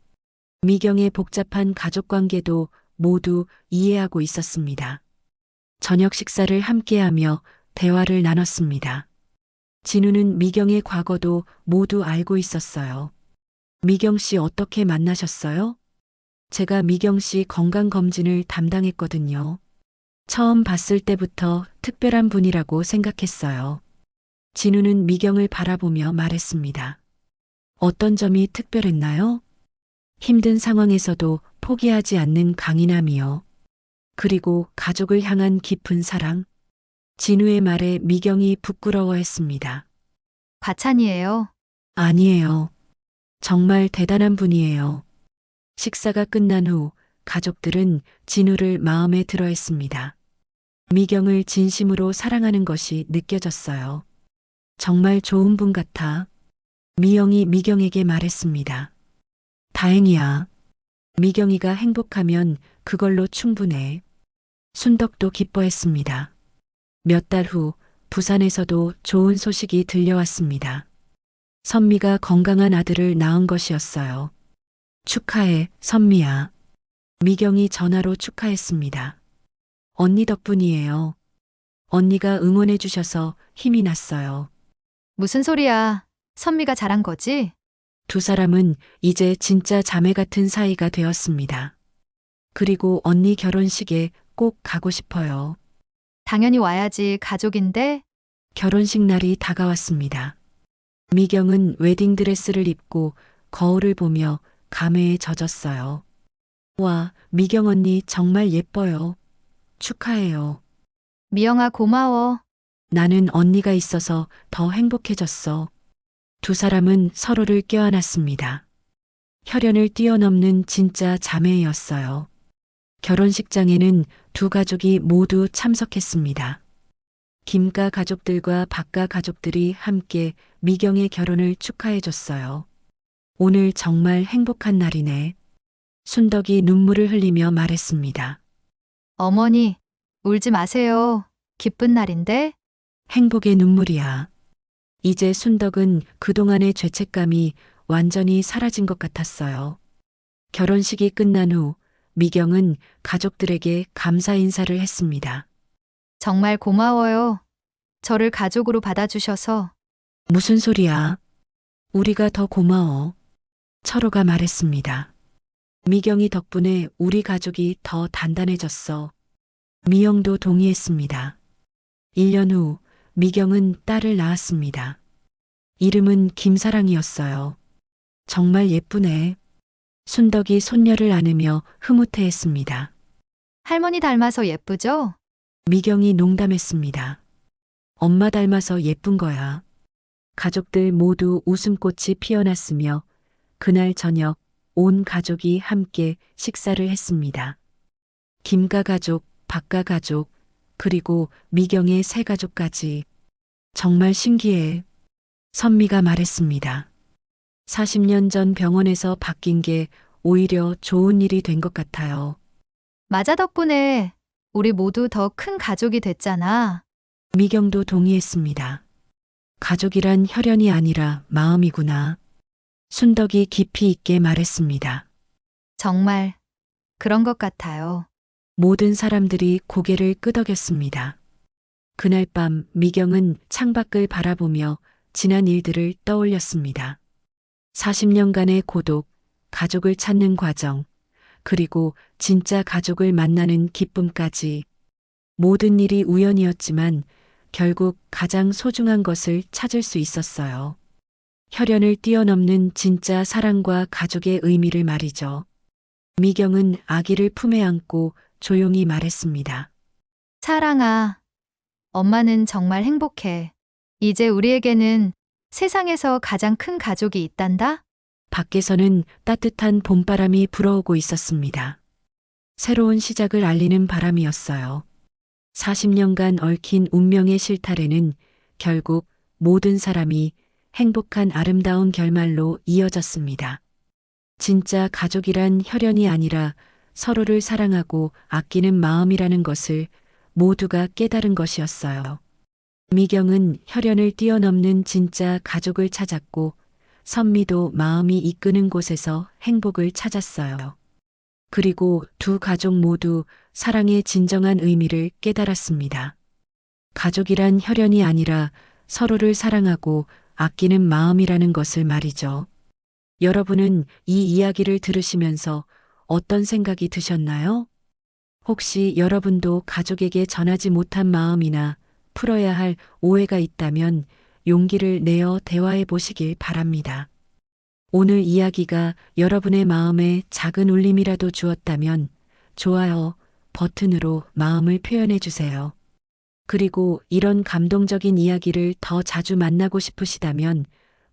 미경의 복잡한 가족 관계도 모두 이해하고 있었습니다. 저녁 식사를 함께하며 대화를 나눴습니다. 진우는 미경의 과거도 모두 알고 있었어요. 미경 씨 어떻게 만나셨어요? 제가 미경 씨 건강검진을 담당했거든요. 처음 봤을 때부터 특별한 분이라고 생각했어요. 진우는 미경을 바라보며 말했습니다. 어떤 점이 특별했나요? 힘든 상황에서도 포기하지 않는 강인함이요. 그리고 가족을 향한 깊은 사랑. 진우의 말에 미경이 부끄러워했습니다. 과찬이에요. 아니에요. 정말 대단한 분이에요. 식사가 끝난 후 가족들은 진우를 마음에 들어 했습니다. 미경을 진심으로 사랑하는 것이 느껴졌어요. 정말 좋은 분 같아. 미영이 미경에게 말했습니다. 다행이야. 미경이가 행복하면 그걸로 충분해. 순덕도 기뻐했습니다. 몇 달 후 부산에서도 좋은 소식이 들려왔습니다. 선미가 건강한 아들을 낳은 것이었어요. 축하해, 선미야. 미경이 전화로 축하했습니다. 언니 덕분이에요. 언니가 응원해 주셔서 힘이 났어요. 무슨 소리야. 선미가 잘한 거지? 두 사람은 이제 진짜 자매 같은 사이가 되었습니다. 그리고 언니 결혼식에 꼭 가고 싶어요. 당연히 와야지. 가족인데. 결혼식 날이 다가왔습니다. 미경은 웨딩드레스를 입고 거울을 보며 감회에 젖었어요. 와, 미경 언니 정말 예뻐요. 축하해요. 미영아 고마워. 나는 언니가 있어서 더 행복해졌어. 두 사람은 서로를 껴안았습니다. 혈연을 뛰어넘는 진짜 자매였어요. 결혼식장에는 두 가족이 모두 참석했습니다. 김가 가족들과 박가 가족들이 함께 미경의 결혼을 축하해줬어요. 오늘 정말 행복한 날이네. 순덕이 눈물을 흘리며 말했습니다. 어머니, 울지 마세요. 기쁜 날인데? 행복의 눈물이야. 이제 순덕은 그동안의 죄책감이 완전히 사라진 것 같았어요. 결혼식이 끝난 후 미경은 가족들에게 감사 인사를 했습니다. 정말 고마워요. 저를 가족으로 받아주셔서. 무슨 소리야? 우리가 더 고마워. 철호가 말했습니다. 미경이 덕분에 우리 가족이 더 단단해졌어. 미영도 동의했습니다. 1년 후 미경은 딸을 낳았습니다. 이름은 김사랑이었어요. 정말 예쁘네. 순덕이 손녀를 안으며 흐뭇해했습니다. 할머니 닮아서 예쁘죠? 미경이 농담했습니다. 엄마 닮아서 예쁜 거야. 가족들 모두 웃음꽃이 피어났으며 그날 저녁 온 가족이 함께 식사를 했습니다. 김가 가족, 박가 가족, 그리고 미경의 세 가족까지. 정말 신기해. 선미가 말했습니다. 40년 전 병원에서 바뀐 게 오히려 좋은 일이 된 것 같아요. 맞아 덕분에 우리 모두 더 큰 가족이 됐잖아. 미경도 동의했습니다. 가족이란 혈연이 아니라 마음이구나. 순덕이 깊이 있게 말했습니다. 정말 그런 것 같아요. 모든 사람들이 고개를 끄덕였습니다. 그날 밤 미경은 창밖을 바라보며 지난 일들을 떠올렸습니다. 40년간의 고독, 가족을 찾는 과정, 그리고 진짜 가족을 만나는 기쁨까지. 모든 일이 우연이었지만 결국 가장 소중한 것을 찾을 수 있었어요. 혈연을 뛰어넘는 진짜 사랑과 가족의 의미를 말이죠. 미경은 아기를 품에 안고 조용히 말했습니다. 사랑아, 엄마는 정말 행복해. 이제 우리에게는 세상에서 가장 큰 가족이 있단다? 밖에서는 따뜻한 봄바람이 불어오고 있었습니다. 새로운 시작을 알리는 바람이었어요. 40년간 얽힌 운명의 실타래는 결국 모든 사람이 행복한 아름다운 결말로 이어졌습니다. 진짜 가족이란 혈연이 아니라 서로를 사랑하고 아끼는 마음이라는 것을 모두가 깨달은 것이었어요. 미경은 혈연을 뛰어넘는 진짜 가족을 찾았고 선미도 마음이 이끄는 곳에서 행복을 찾았어요. 그리고 두 가족 모두 사랑의 진정한 의미를 깨달았습니다. 가족이란 혈연이 아니라 서로를 사랑하고 아끼는 마음이라는 것을 말이죠. 여러분은 이 이야기를 들으시면서 어떤 생각이 드셨나요? 혹시 여러분도 가족에게 전하지 못한 마음이나 풀어야 할 오해가 있다면 용기를 내어 대화해 보시길 바랍니다. 오늘 이야기가 여러분의 마음에 작은 울림이라도 주었다면 좋아요 버튼으로 마음을 표현해 주세요. 그리고 이런 감동적인 이야기를 더 자주 만나고 싶으시다면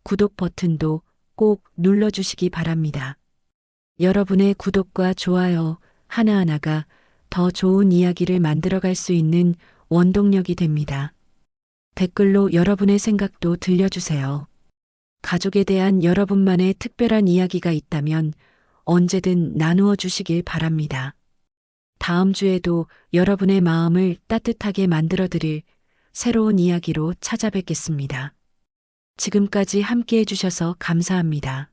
구독 버튼도 꼭 눌러주시기 바랍니다. 여러분의 구독과 좋아요 하나하나가 더 좋은 이야기를 만들어갈 수 있는 원동력이 됩니다. 댓글로 여러분의 생각도 들려주세요. 가족에 대한 여러분만의 특별한 이야기가 있다면 언제든 나누어 주시길 바랍니다. 다음 주에도 여러분의 마음을 따뜻하게 만들어 드릴 새로운 이야기로 찾아뵙겠습니다. 지금까지 함께 해주셔서 감사합니다.